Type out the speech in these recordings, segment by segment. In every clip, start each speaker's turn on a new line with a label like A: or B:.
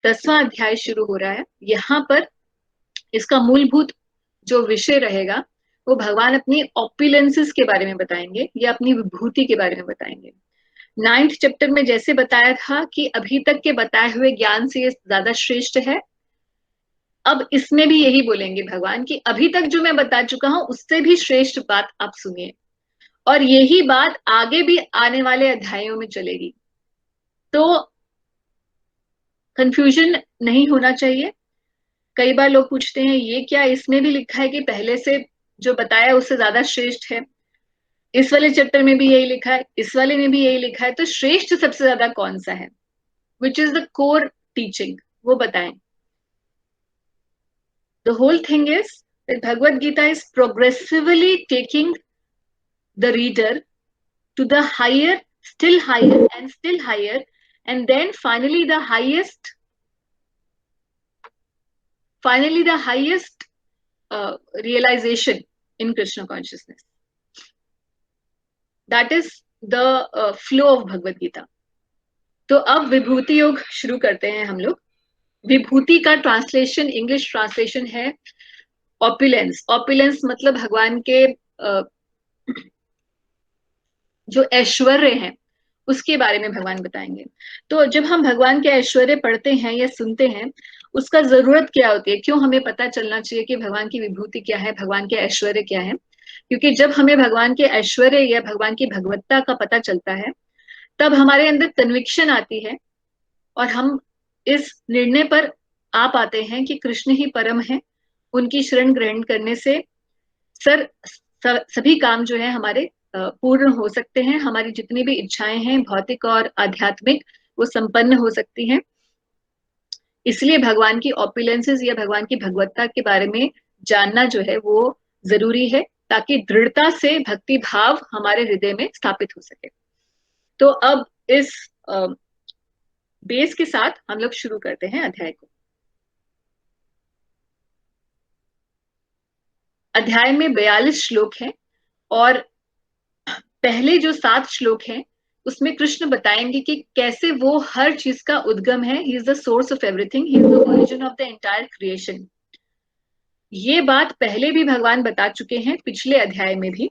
A: 10वां अध्याय शुरू हो रहा है। यहाँ पर इसका मूलभूत जो विषय रहेगा वो भगवान अपनी ऑपुलेंसेस के बारे में बताएंगे या अपनी विभूति के बारे में बताएंगे। 9th चैप्टर में जैसे बताया था कि अभी तक के बताए हुए ज्ञान से ये ज्यादा श्रेष्ठ है, अब इसमें भी यही बोलेंगे भगवान कि अभी तक जो मैं बता चुका हूं उससे भी श्रेष्ठ बात आप सुनिए, और यही बात आगे भी आने वाले अध्यायों में चलेगी। तो कंफ्यूजन नहीं होना चाहिए। कई बार लोग पूछते हैं ये क्या इसमें भी लिखा है कि पहले से जो बताया उससे ज्यादा श्रेष्ठ है, इस वाले चैप्टर में भी यही लिखा है, इस वाले में भी यही लिखा है, तो श्रेष्ठ सबसे ज्यादा कौन सा है, which is the core teaching, वो बताएं। The whole thing is that Bhagavad Gita is progressively taking the reader to the higher, and still higher, and then finally the highest realization in Krishna consciousness. That is the flow of Bhagavad Gita. तो अब विभूति योग शुरू करते हैं हम लोग। विभूति का translation, English translation है ऑपुलेंस। ऑपुलेंस मतलब भगवान के जो ऐश्वर्य हैं उसके बारे में भगवान बताएंगे। तो जब हम भगवान के ऐश्वर्य पढ़ते हैं या सुनते हैं, उसका जरूरत क्या होती है, क्यों हमें पता चलना चाहिए कि भगवान की विभूति क्या है, भगवान के ऐश्वर्य क्या है? क्योंकि जब हमें भगवान के ऐश्वर्य या भगवान की भगवत्ता का पता चलता है, तब हमारे अंदर कन्विक्शन आती है और हम इस निर्णय पर आ पाते हैं कि कृष्ण ही परम है। उनकी शरण ग्रहण करने से सभी काम जो है हमारे पूर्ण हो सकते हैं, हमारी जितनी भी इच्छाएं हैं भौतिक और आध्यात्मिक वो संपन्न हो सकती हैं। इसलिए भगवान की ऑपुलेंसेस या भगवान की भगवत्ता के बारे में जानना जो है वो जरूरी है, ताकि दृढ़ता से भक्ति भाव हमारे हृदय में स्थापित हो सके। तो अब इस बेस के साथ हम लोग शुरू करते हैं अध्याय को। अध्याय में 42 श्लोक हैं और पहले जो 7 श्लोक हैं उसमें कृष्ण बताएंगे कि कैसे वो हर चीज का उद्गम है। He is the source of everything, he is the origin of the entire creation. ये बात पहले भी भगवान बता चुके हैं, पिछले अध्याय में भी।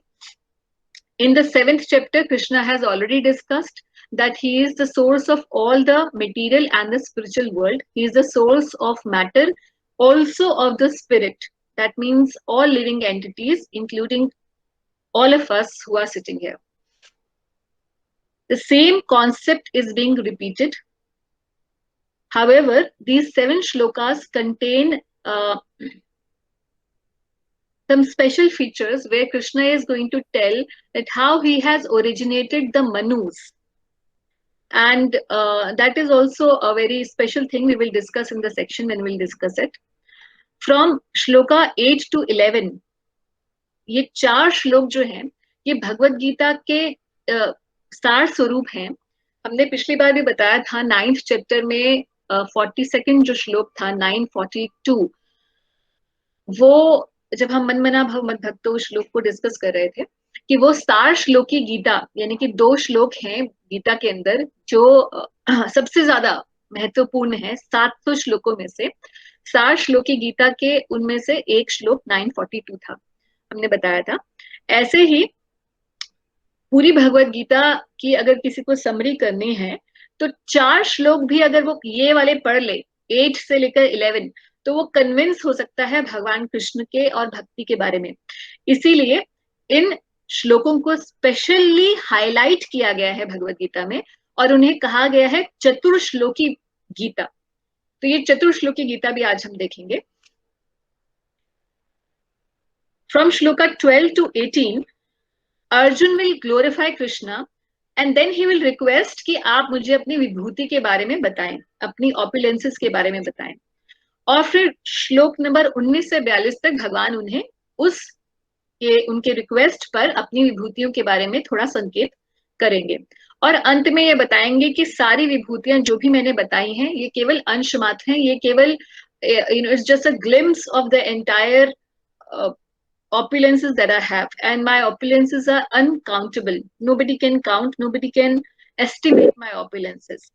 A: In the 7th chapter, Krishna has already discussed that he is the source of all the material and the spiritual world. He is the source of matter, also of the spirit. That means all living entities, including all of us who are sitting here. The same concept is being repeated. However, these 7 shlokas contain some special features where Krishna is going to tell that how he has originated the Manus. And that is also a very special thing we will discuss in the section when we will discuss it. From shloka 8 to 11, ये 4 श्लोक जो हैं ये भगवत गीता के सार स्वरूप हैं। हमने पिछली बार भी बताया था 9th चैप्टर में 42nd जो श्लोक था 942, वो जब हम मन मना भव मत भक्तो श्लोक को डिस्कस कर रहे थे कि वो सार श्लोकी गीता, यानी कि 2 श्लोक हैं गीता के अंदर जो सबसे ज्यादा महत्वपूर्ण है। 700 श्लोकों में से सार श्लोकी गीता के उनमें से एक श्लोक 942 था, हमने बताया था। ऐसे ही पूरी भगवत गीता की अगर किसी को समरी करनी है तो 4 श्लोक भी अगर वो ये वाले पढ़ ले 8 से लेकर 11, तो वो कन्विंस हो सकता है भगवान कृष्ण के और भक्ति के बारे में। इसीलिए इन श्लोकों को स्पेशली हाईलाइट किया गया है भगवत गीता में और उन्हें कहा गया है चतुर्श्लोकी गीता। तो ये चतुर्श्लोकी गीता भी आज हम देखेंगे। From shloka 12 to 18, Arjun will glorify Krishna and then he will request कि आप मुझे अपनी विभूति के बारे में बताएं, अपनी ऑपुलेंसेस के बारे में बताएं। और फिर श्लोक नंबर 19 से 42 तक भगवान उन्हें उनके रिक्वेस्ट पर अपनी विभूतियों के बारे में थोड़ा संकेत करेंगे और अंत में ये बताएंगे कि सारी विभूतियां जो भी मैंने बताई हैं ये केवल अंश मात्र हैं, ये केवल it's just a glimpse of the entire opulences that I have, and my opulences are uncountable. Nobody can count, nobody can estimate my opulences.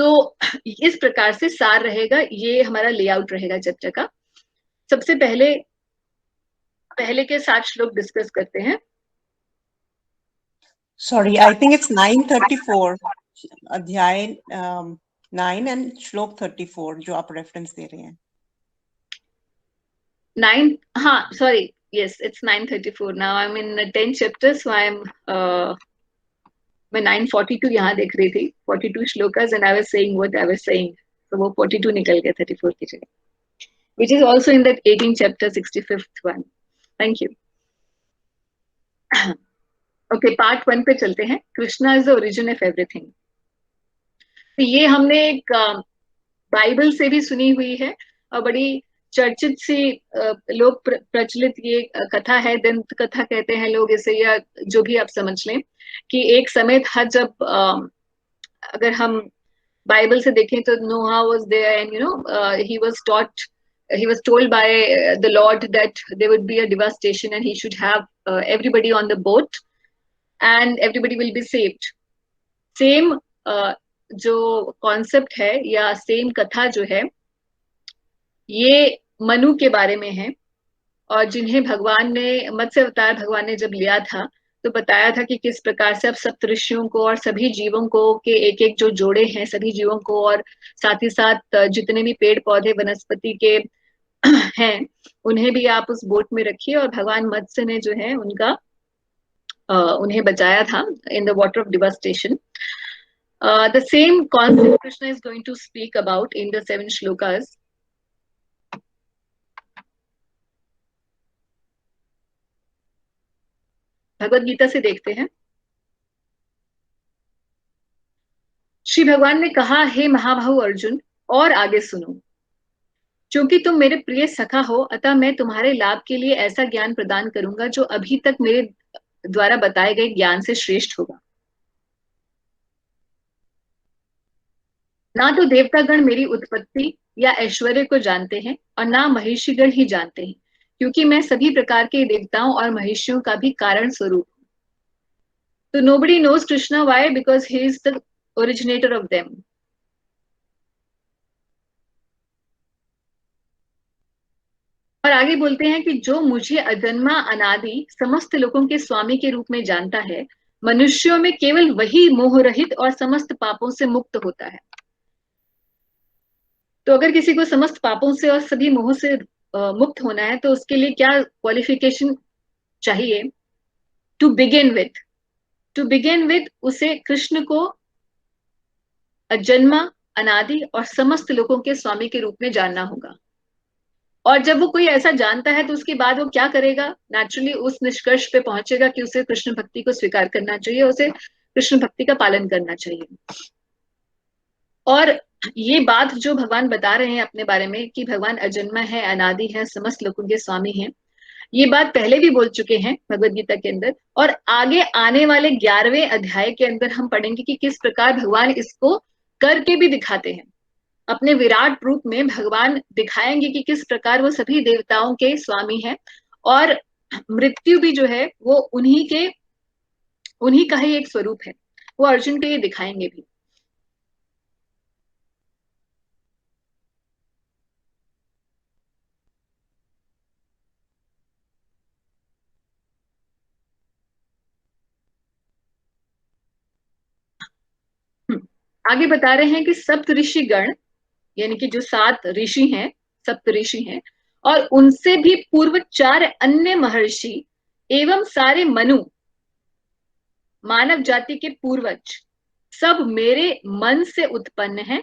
A: तो इस प्रकार से सार रहेगा, ये हमारा लेआउट रहेगा चर्चा का। सबसे पहले पहले के 7 श्लोक डिस्कस करते हैं।
B: सॉरी, आई थिंक इट्स 934 अध्याय 9 एंड श्लोक 34 जो आप रेफरेंस दे रहे हैं।
A: 9, हाँ sorry, yes, it's 934 now. I'm in 10 chapters, so मैं 942 यहाँ देख रही थी, 42 shlokas, and I was saying what I was saying, तो वो 42 निकल गया 34 की जगह, which is also in that 18 chapter 65th one. Thank you. Okay, part 1 पे चलते हैं। Krishna is the origin of everything. तो ये हमने एक बाइबल से भी सुनी हुई है और बड़ी चर्चित सी लोक प्रचलित ये कथा है, दंत कथा कहते हैं लोग इसे, या जो भी आप समझ लें, कि एक समय था जब अगर हम बाइबल से देखें तो Noah was there and you know he was told by the Lord that there would be a devastation and he should have everybody on the boat and everybody will be saved. Same जो concept है या same कथा जो है ये मनु के बारे में है, और जिन्हें भगवान ने मत्स्य अवतार भगवान ने जब लिया था तो बताया था कि किस प्रकार से अब सप्तऋषियों को और सभी जीवों को के एक एक जो जोड़े हैं सभी जीवों को, और साथ ही साथ जितने भी पेड़ पौधे वनस्पति के हैं उन्हें भी आप उस बोट में रखिए, और भगवान मत्स्य ने जो है उनका उन्हें बचाया था in the water of devastation. The same concept Krishna is going to speak about in the 7 shlokas. Bhagavad Gita से देखते हैं। श्री भगवान ने कहा, हे महाबाहु अर्जुन, और आगे सुनो। क्योंकि तुम मेरे प्रिय सखा हो, अतः मैं तुम्हारे लाभ के लिए ऐसा ज्ञान प्रदान करूंगा जो अभी तक मेरे द्वारा बताए गए ज्ञान से श्रेष्ठ होगा। ना तो देवतागण मेरी उत्पत्ति या ऐश्वर्य को जानते हैं और ना महिषीगण ही जानते हैं, क्योंकि मैं सभी प्रकार के देवताओं और महिषियों का भी कारण स्वरूप हूं। तो nobody knows Krishna, why? Because he is the originator of them. और आगे बोलते हैं कि जो मुझे अजन्मा अनादि समस्त लोगों के स्वामी के रूप में जानता है, मनुष्यों में केवल वही मोह रहित और समस्त पापों से मुक्त होता है। तो अगर किसी को समस्त पापों से और सभी मोह से मुक्त होना है तो उसके लिए क्या क्वालिफिकेशन चाहिए? टू बिगिन विथ उसे कृष्ण को अजन्मा अनादि और समस्त लोगों के स्वामी के रूप में जानना होगा। और जब वो कोई ऐसा जानता है तो उसके बाद वो क्या करेगा? नेचुरली उस निष्कर्ष पे पहुंचेगा कि उसे कृष्ण भक्ति को स्वीकार करना चाहिए, उसे कृष्ण भक्ति का पालन करना चाहिए। और ये बात जो भगवान बता रहे हैं अपने बारे में कि भगवान अजन्मा है, अनादि है, समस्त लोगों के स्वामी हैं, ये बात पहले भी बोल चुके हैं भगवद गीता के अंदर, और आगे आने वाले 11वें अध्याय के अंदर हम पढ़ेंगे कि किस प्रकार भगवान इसको करके भी दिखाते हैं। अपने विराट रूप में भगवान दिखाएंगे कि किस प्रकार वो सभी देवताओं के स्वामी हैं, और मृत्यु भी जो है वो उन्हीं का ही एक स्वरूप है। वो अर्जुन के लिए दिखाएंगे भी। आगे बता रहे हैं कि सप्त ऋषि गण, यानी कि जो 7 ऋषि हैं, सप्त ऋषि हैं, और उनसे भी पूर्व 4 अन्य महर्षि एवं सारे मनु, मानव जाति के पूर्वज, सब मेरे मन से उत्पन्न हैं,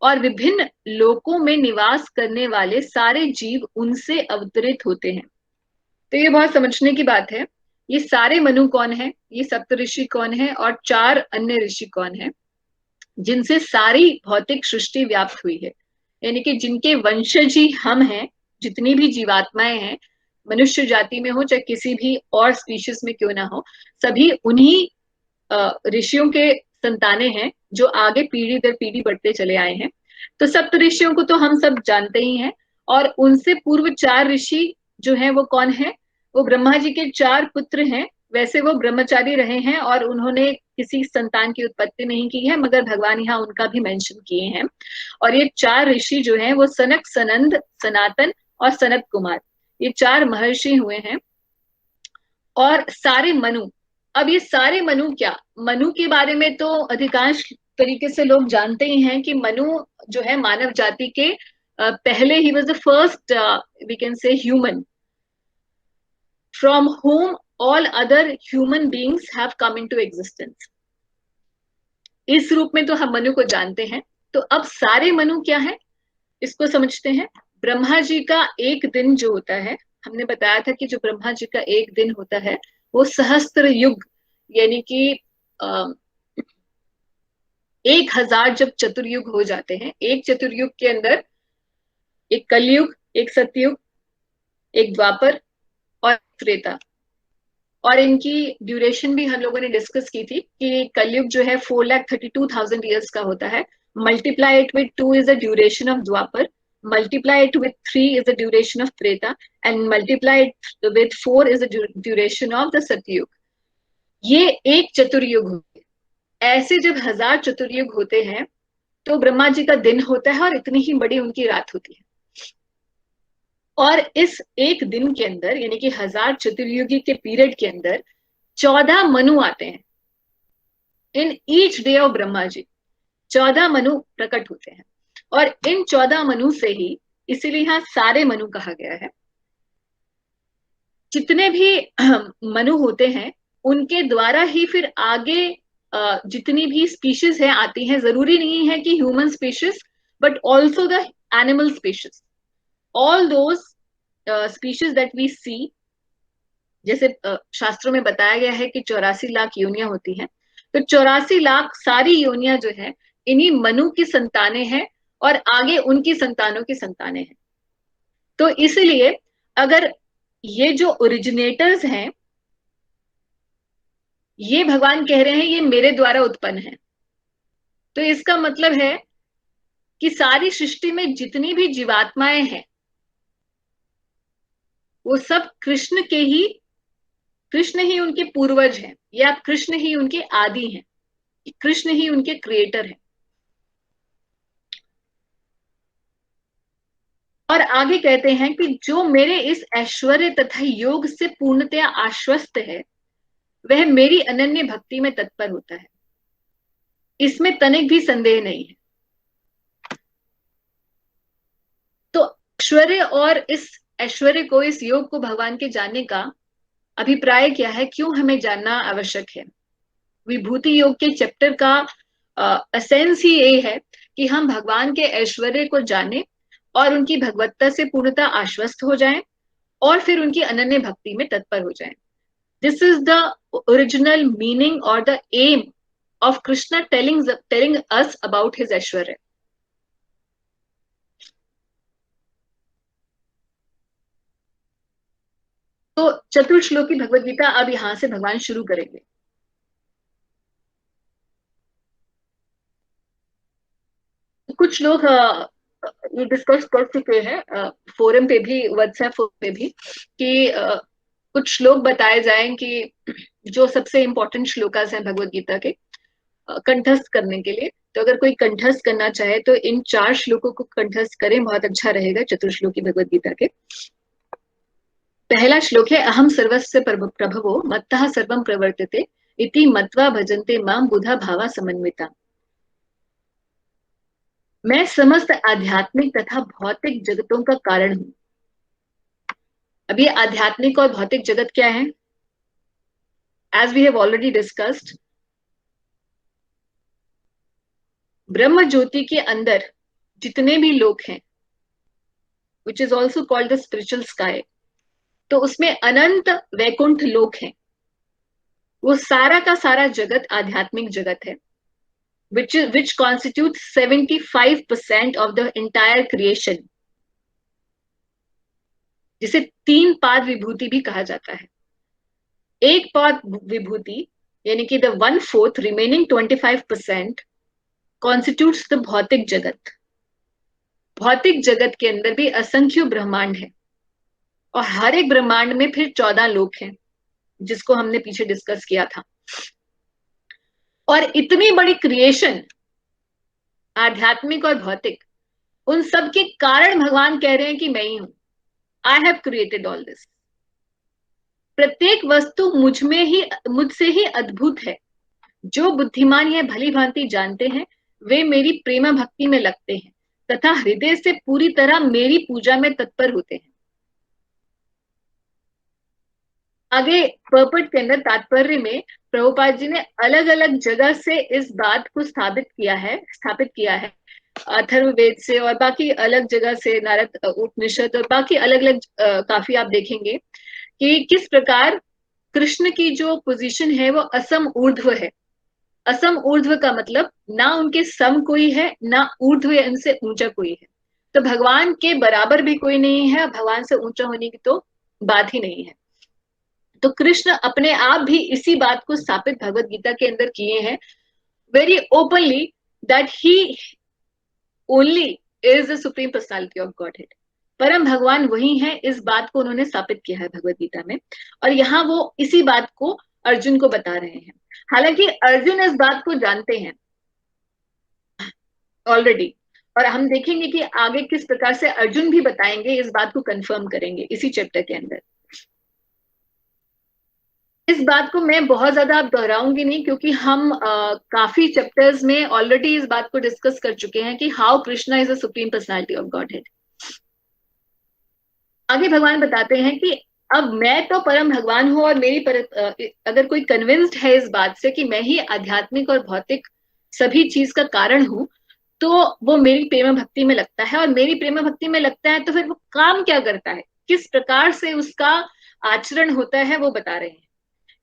A: और विभिन्न लोकों में निवास करने वाले सारे जीव उनसे अवतरित होते हैं। तो ये बहुत समझने की बात है। ये सारे मनु कौन है, ये सप्त ऋषि कौन है, और 4 अन्य ऋषि कौन है, जिनसे सारी भौतिक सृष्टि व्याप्त हुई है, यानी कि जिनके वंशज ही हम हैं। जितनी भी जीवात्माएं हैं, मनुष्य जाति में हो चाहे किसी भी और स्पीशीज में क्यों ना हो, सभी उन्हीं ऋषियों के संतानें हैं जो आगे पीढ़ी दर पीढ़ी बढ़ते चले आए हैं। तो सप्त ऋषियों को तो हम सब जानते ही हैं, और उनसे पूर्व 4 ऋषि जो हैं वो कौन है? वो ब्रह्मा जी के 4 पुत्र हैं, वैसे वो ब्रह्मचारी रहे हैं और उन्होंने किसी संतान की उत्पत्ति नहीं की है, मगर भगवान यहाँ उनका भी मेंशन किए हैं। और ये 4 ऋषि जो हैं वो सनक, सनंद, सनातन और सनत कुमार, ये 4 महर्षि हुए हैं। और सारे मनु, अब ये सारे मनु क्या, मनु के बारे में तो अधिकांश तरीके से लोग जानते ही हैं कि मनु जो है मानव जाति के पहले, he was the first we can say human from whom all other human beings have come into existence। इस रूप में तो हम मनु को जानते हैं। तो अब सारे मनु क्या है, इसको समझते हैं। ब्रह्मा जी का एक दिन जो होता है, हमने बताया था कि जो ब्रह्मा जी का एक दिन होता है वो सहस्त्र युग, यानी कि 1000 जब चतुर्युग हो जाते हैं, एक चतुर्युग के अंदर एक कलयुग, एक सतयुग, एक द्वापर और त्रेता। और इनकी ड्यूरेशन भी हम लोगों ने डिस्कस की थी कि कलयुग जो है 4,32,000 ईयर्स का होता है। Multiply it with 2 is the duration of Dwapar, multiply it with 3 is the duration of Treta, and multiply it with 4 is the duration of the Satyug। ये एक चतुर्युग होते हैं। ऐसे जब 1000 चतुर्युग होते हैं तो ब्रह्मा जी का दिन होता है और इतनी ही बड़ी उनकी रात होती है। और इस एक दिन के अंदर, यानी कि 1000 चतुर्युगी के पीरियड के अंदर 14 मनु आते हैं। In each day of Brahma ji 14 Manu प्रकट होते हैं। और इन 14 मनु से ही, इसीलिए यहां सारे मनु कहा गया है, जितने भी मनु होते हैं उनके द्वारा ही फिर आगे जितनी भी स्पीशीज है आती हैं। जरूरी नहीं है कि human species, but also the animal species, all those species that we see. जैसे शास्त्रों में बताया गया है कि 84 लाख योनियां होती हैं, तो 84 लाख सारी योनियां जो है इन्हीं मनु की संतानें हैं और आगे उनकी संतानों की संतानें हैं। तो इसलिए अगर ये जो ओरिजिनेटर्स हैं, ये भगवान कह रहे हैं ये मेरे द्वारा उत्पन्न है, तो इसका मतलब है कि सारी सृष्टि में जितनी भी जीवात्माएं हैं वो सब कृष्ण के ही, कृष्ण ही उनके पूर्वज हैं, या कृष्ण ही उनके आदि हैं, कृष्ण ही उनके क्रिएटर हैं। और आगे कहते हैं कि जो मेरे इस ऐश्वर्य तथा योग से पूर्णतया आश्वस्त है वह मेरी अनन्य भक्ति में तत्पर होता है, इसमें तनिक भी संदेह नहीं है। तो ऐश्वर्य, और इस ऐश्वर्य को, इस योग को भगवान के जानने का अभिप्राय क्या है, क्यों हमें जानना आवश्यक है। विभूति योग के चैप्टर का एसेंस ही ये है कि हम भगवान के ऐश्वर्य को जाने और उनकी भगवत्ता से पूर्णतः आश्वस्त हो जाएं और फिर उनकी अनन्य भक्ति में तत्पर हो जाएं। This is the original meaning और the aim of Krishna telling us about his ऐश्वर्य। तो चतुर्श्लोकी भगवद गीता अब यहां से भगवान शुरू करेंगे। कुछ लोग ये डिस्कस कर चुके हैं फोरम पे भी, व्हाट्सएप पे भी, कि कुछ श्लोक बताए जाएं कि जो सबसे इंपॉर्टेंट श्लोकास हैं भगवद गीता के कंठस्थ करने के लिए। तो अगर कोई कंठस्थ करना चाहे तो इन 4 श्लोकों को कंठस्थ करें, बहुत अच्छा रहेगा चतुर्श्लोकी भगवद गीता के। पहला श्लोक है, अहम सर्वस्य प्रभवो मत्तः सर्वं प्रवर्तते इति मत्वा भजन्ते मां बुधा भावा समन्विता। मैं समस्त आध्यात्मिक तथा भौतिक जगतों का कारण हूं। अब ये आध्यात्मिक और भौतिक जगत क्या है? As we have already discussed, ब्रह्म ज्योति के अंदर जितने भी लोक हैं, which is also called the spiritual sky, तो उसमें अनंत वैकुंठ लोक हैं। वो सारा का सारा जगत आध्यात्मिक जगत है, which constitutes 75% of the entire creation, जिसे 3 पाद विभूति भी कहा जाता है। एक पाद विभूति यानी कि the 1/4 remaining 25% constitutes the भौतिक जगत। भौतिक जगत के अंदर भी असंख्य ब्रह्मांड है और हर एक ब्रह्मांड में फिर 14 लोक हैं, जिसको हमने पीछे डिस्कस किया था। और इतनी बड़ी क्रिएशन, आध्यात्मिक और भौतिक, उन सब के कारण भगवान कह रहे हैं कि मैं ही हूं, I have created all this. प्रत्येक वस्तु मुझसे ही अद्भुत है। जो बुद्धिमान यह भली भांति जानते हैं वे मेरी प्रेम भक्ति में लगते हैं तथा हृदय से पूरी तरह मेरी पूजा में तत्पर होते हैं। आगे पर्पट के अंदर तात्पर्य में प्रभुपाद जी ने अलग अलग जगह से इस बात को स्थापित किया है अथर्ववेद से और बाकी अलग जगह से, नारद उपनिषद और बाकी अलग अलग काफी आप देखेंगे कि किस प्रकार कृष्ण की जो पोजीशन है वो असम ऊर्ध्व है। असम ऊर्ध्व का मतलब ना उनके सम कोई है, ना ऊर्ध्व या इनसे ऊंचा कोई है। तो भगवान के बराबर भी कोई नहीं है, भगवान से ऊंचा होने की तो बात ही नहीं है। तो कृष्ण अपने आप भी इसी बात को स्थापित भगवत गीता के अंदर किए हैं very openly, that he only is the supreme personality of godhead. परम भगवान वही है, इस बात को उन्होंने स्थापित किया है भगवत गीता में। और यहाँ वो इसी बात को अर्जुन को बता रहे हैं। हालांकि अर्जुन इस बात को जानते हैं ऑलरेडी, और हम देखेंगे कि आगे किस प्रकार से अर्जुन भी बताएंगे, इस बात को कंफर्म करेंगे इसी चैप्टर के अंदर। इस बात को मैं बहुत ज्यादा अब दोहराऊंगी नहीं, क्योंकि हम काफी चैप्टर्स में ऑलरेडी इस बात को डिस्कस कर चुके हैं कि how Krishna is the supreme personality of godhead. आगे भगवान बताते हैं कि अब मैं तो परम भगवान हूं और अगर कोई कन्विंस्ड है इस बात से कि मैं ही आध्यात्मिक और भौतिक सभी चीज का कारण हूं, तो वो मेरी प्रेम भक्ति में लगता है। और मेरी प्रेम भक्ति में लगता है तो फिर वो काम क्या करता है, किस प्रकार से उसका आचरण होता है, वो बता रहे हैं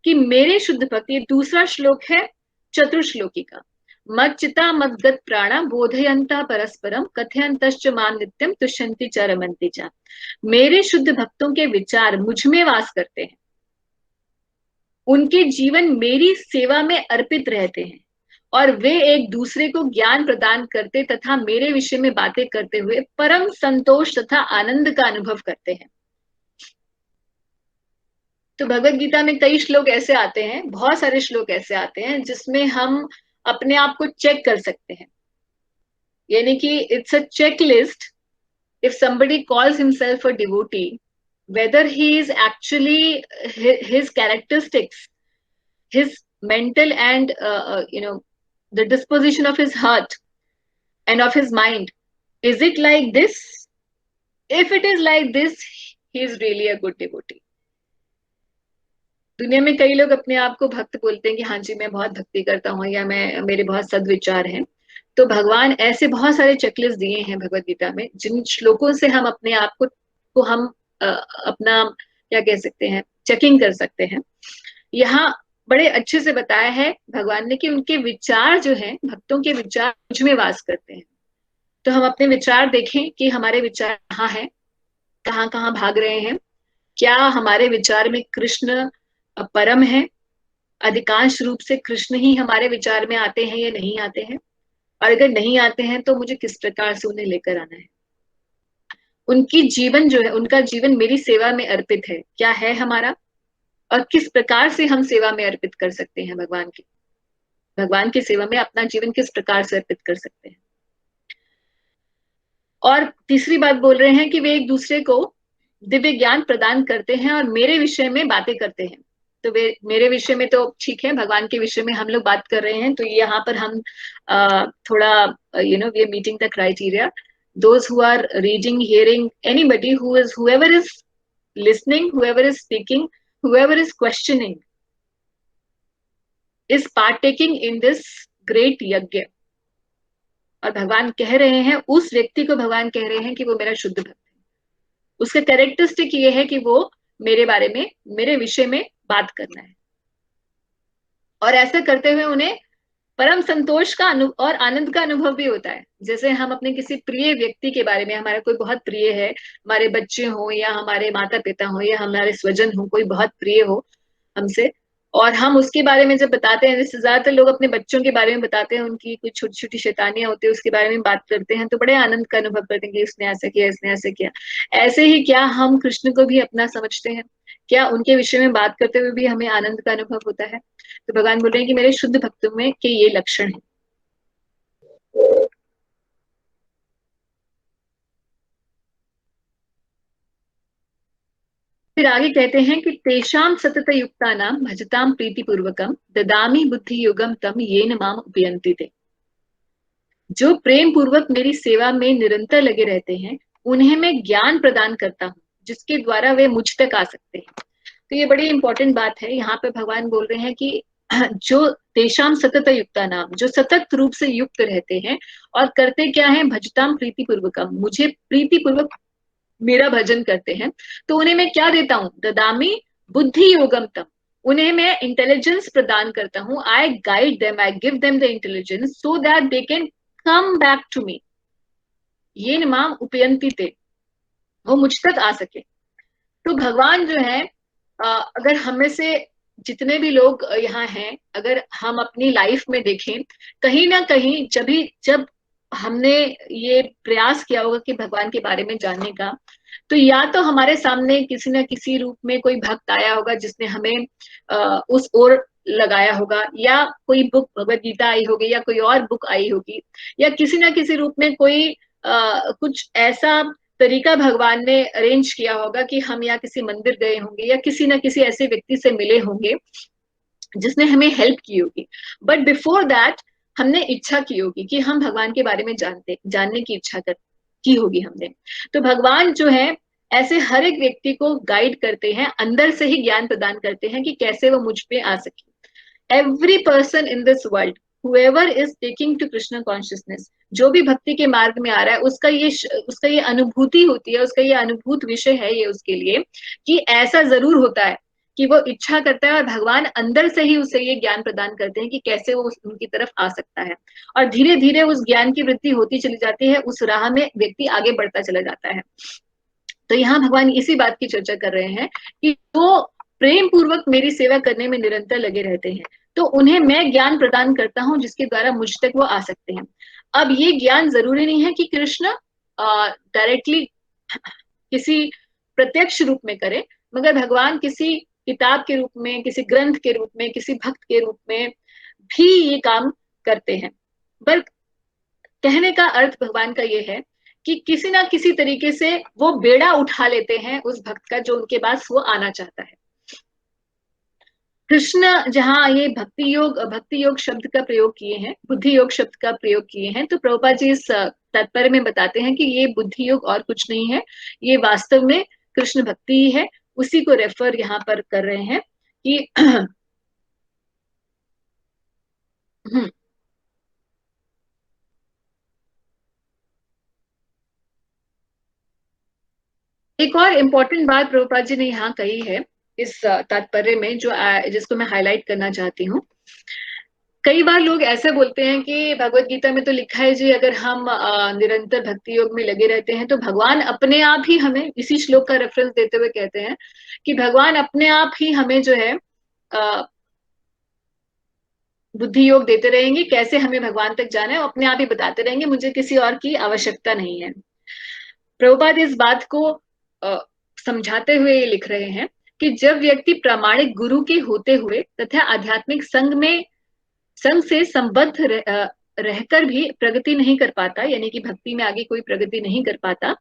A: कि मेरे शुद्ध भक्त। ये दूसरा श्लोक है चतुर्श्लोकी का। मच्चिता मद्गत प्राणा बोधयंता परस्परम कथयंतश्च माम नित्यम तुष्यन्ति च रमन्ति च। मेरे शुद्ध भक्तों के विचार मुझ में वास करते हैं, उनके जीवन मेरी सेवा में अर्पित रहते हैं और वे एक दूसरे को ज्ञान प्रदान करते तथा मेरे विषय में बातें करते हुए परम संतोष तथा आनंद का अनुभव करते हैं। तो भगवत गीता में कई श्लोक ऐसे आते हैं, बहुत सारे श्लोक ऐसे आते हैं जिसमें हम अपने आप को चेक कर सकते हैं। यानी कि it's a checklist. If somebody calls himself a devotee, whether he is actually his characteristics, his mental and the disposition of his heart and of his mind, is it like this? If it is like this, he is really a good devotee. दुनिया में कई लोग अपने आप को भक्त बोलते हैं कि हाँ जी मैं बहुत भक्ति करता हूँ या मेरे बहुत सद्विचार हैं। तो भगवान ऐसे बहुत सारे चेकलिस्ट दिए हैं भगवत गीता में, जिन श्लोकों से हम अपने आप को हम अपना क्या कह सकते हैं, चेकिंग कर सकते हैं। यहाँ बड़े अच्छे से बताया है भगवान ने कि उनके विचार जो हैं, भक्तों के विचार मुझ में वास करते हैं। तो हम अपने विचार देखें कि हमारे विचार कहाँ हैं, कहाँ कहाँ भाग रहे हैं। क्या हमारे विचार में कृष्ण परम है, अधिकांश रूप से कृष्ण ही हमारे विचार में आते हैं या नहीं आते हैं? और अगर नहीं आते हैं तो मुझे किस प्रकार से उन्हें लेकर आना है? उनकी जीवन जो है, उनका जीवन मेरी सेवा में अर्पित है, क्या है हमारा? और किस प्रकार से हम सेवा में अर्पित कर सकते हैं भगवान की सेवा में अपना जीवन किस प्रकार से अर्पित कर सकते हैं? और तीसरी बात बोल रहे हैं कि वे एक दूसरे को दिव्य ज्ञान प्रदान करते हैं और मेरे विषय में बातें करते हैं। तो वे मेरे विषय में तो ठीक है, भगवान के विषय में हम लोग बात कर रहे हैं, तो यहाँ पर हम थोड़ा we are meeting the criteria. Those who are reading, hearing, anybody whoever is listening, whoever is speaking, whoever is questioning is partaking in this great यज्ञ। और भगवान कह रहे हैं, उस व्यक्ति को भगवान कह रहे हैं कि वो मेरा शुद्ध भक्त है। उसका कैरेक्टरिस्टिक ये है कि वो मेरे बारे में, मेरे विषय में बात करना है, और ऐसा करते हुए उन्हें परम संतोष का और आनंद का अनुभव भी होता है। जैसे हम अपने किसी प्रिय व्यक्ति के बारे में, हमारा कोई बहुत प्रिय है, हमारे बच्चे हो या हमारे माता पिता हो या हमारे स्वजन हो, कोई बहुत प्रिय हो हमसे, और हम उसके बारे में जब बताते हैं, जैसे ज्यादातर लोग अपने बच्चों के बारे में बताते हैं, उनकी कुछ छोटी छोटी शैतानियां होती है उसके बारे में बात करते हैं, तो बड़े आनंद का अनुभव करते हैं कि इसने ऐसा किया, इसने ऐसा किया। ऐसे ही क्या हम कृष्ण को भी अपना समझते हैं? क्या उनके विषय में बात करते हुए भी हमें आनंद का अनुभव होता है? तो भगवान बोल रहे हैं कि मेरे शुद्ध भक्तों में के ये लक्षण है। फिर आगे कहते हैं कि तेषाम सतत युक्ता नाम भजताम प्रीति पूर्वकम ददामी बुद्धि युगम तम येन माम उपयंति ते। जो प्रेम पूर्वक मेरी सेवा में निरंतर लगे रहते हैं, उन्हें मैं ज्ञान प्रदान करता हूँ जिसके द्वारा वे मुझ तक आ सकते हैं। तो ये बड़ी इंपॉर्टेंट बात है। यहाँ पे भगवान बोल रहे हैं कि जो तेषाम सतत युक्ता नाम, जो सतत रूप से युक्त रहते हैं और करते क्या है, भजताम प्रीति पूर्वकम, मुझे प्रीति पूर्वक मेरा भजन करते हैं, तो उन्हें मैं क्या देता हूँ, ददामी बुद्धि योगम तम, उन्हें मैं इंटेलिजेंस प्रदान करता हूँ। I guide them, I give them the intelligence so that they can come back to me, ये नमाम उपयंती थे, वो मुझ तक आ सके। तो भगवान जो है, अगर हमें से जितने भी लोग यहाँ हैं, अगर हम अपनी लाइफ में देखें, कहीं ना कहीं जब हमने ये प्रयास किया होगा कि भगवान के बारे में जानने का, तो या तो हमारे सामने किसी न किसी रूप में कोई भक्त आया होगा जिसने हमें उस ओर लगाया होगा, या कोई बुक भगवत गीता आई होगी, या कोई और बुक आई होगी, या किसी न किसी रूप में कोई कुछ ऐसा तरीका भगवान ने अरेंज किया होगा कि हम या किसी मंदिर गए होंगे, या किसी न किसी ऐसे व्यक्ति से मिले होंगे जिसने हमें हेल्प की होगी। बट बिफोर दैट हमने इच्छा की होगी कि हम भगवान के बारे में जानने की इच्छा की होगी हमने। तो भगवान जो है ऐसे हर एक व्यक्ति को गाइड करते हैं, अंदर से ही ज्ञान प्रदान करते हैं कि कैसे वो मुझ पे आ सके। Every person in this world, whoever is taking to Krishna consciousness, जो भी भक्ति के मार्ग में आ रहा है, उसका ये अनुभूति होती है, उसका ये अनुभूत विषय है ये उसके लिए, कि ऐसा जरूर होता है कि वो इच्छा करता है और भगवान अंदर से ही उसे ये ज्ञान प्रदान करते हैं कि कैसे वो उनकी तरफ आ सकता है। और धीरे धीरे उस ज्ञान की वृद्धि होती चली जाती है, उस राह में व्यक्ति आगे बढ़ता चला जाता है। तो यहाँ भगवान इसी बात की चर्चा कर रहे हैं कि वो प्रेम पूर्वक मेरी सेवा करने में निरंतर लगे रहते हैं, तो उन्हें मैं ज्ञान प्रदान करता हूं जिसके द्वारा मुझ तक वो आ सकते हैं। अब ये ज्ञान जरूरी नहीं है कि कृष्ण डायरेक्टली किसी प्रत्यक्ष रूप में करे, मगर भगवान किसी किताब के रूप में, किसी ग्रंथ के रूप में, किसी भक्त के रूप में भी ये काम करते हैं। पर कहने का अर्थ भगवान का ये है कि किसी ना किसी तरीके से वो बेड़ा उठा लेते हैं उस भक्त का जो उनके पास वो आना चाहता है। कृष्ण जहाँ ये भक्ति योग शब्द का प्रयोग किए हैं, बुद्धि योग शब्द का प्रयोग किए हैं, तो प्रभुपाद जी इस तात्पर्य में बताते हैं कि ये बुद्धि योग और कुछ नहीं है, ये वास्तव में कृष्ण भक्ति ही है। उसी को रेफर यहाँ पर कर रहे हैं कि एक और इम्पोर्टेंट बात प्रभुपाद जी ने यहाँ कही है इस तात्पर्य में, जिसको मैं हाईलाइट करना चाहती हूँ। कई बार लोग ऐसे बोलते हैं कि भगवत गीता में तो लिखा है जी, अगर हम निरंतर भक्ति योग में लगे रहते हैं तो भगवान अपने आप ही हमें, इसी श्लोक का रेफरेंस देते हुए कहते हैं कि भगवान अपने आप ही हमें जो है बुद्धि योग देते रहेंगे, कैसे हमें भगवान तक जाना है अपने आप ही बताते रहेंगे, मुझे किसी और की आवश्यकता नहीं है। प्रभुपाद इस बात को समझाते हुए ये लिख रहे हैं कि जब व्यक्ति प्रामाणिक गुरु के होते हुए तथा आध्यात्मिक संघ से संबद्ध रहकर भी प्रगति नहीं कर पाता, यानी कि भक्ति में आगे कोई प्रगति नहीं कर पाता,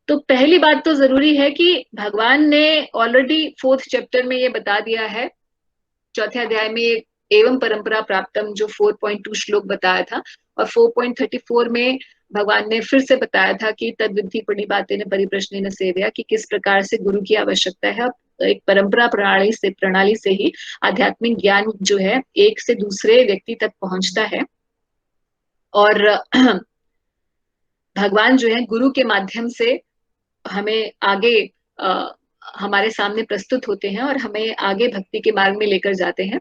A: तो पहली बात तो जरूरी है कि भगवान ने ऑलरेडी 4th चैप्टर में ये बता दिया है, 4थे अध्याय में, एवं परंपरा प्राप्तम जो 4.2 श्लोक बताया था, और 4.34 में भगवान ने फिर से बताया था कि तद विधि प्रणिपातेन परिप्रश्नेन सेवया, कि किस प्रकार से गुरु की आवश्यकता है। एक परंपरा प्रणाली से ही आध्यात्मिक ज्ञान जो है एक से दूसरे व्यक्ति तक पहुंचता है, और भगवान जो है गुरु के माध्यम से हमें आगे हमारे सामने प्रस्तुत होते हैं और हमें आगे भक्ति के मार्ग में लेकर जाते हैं।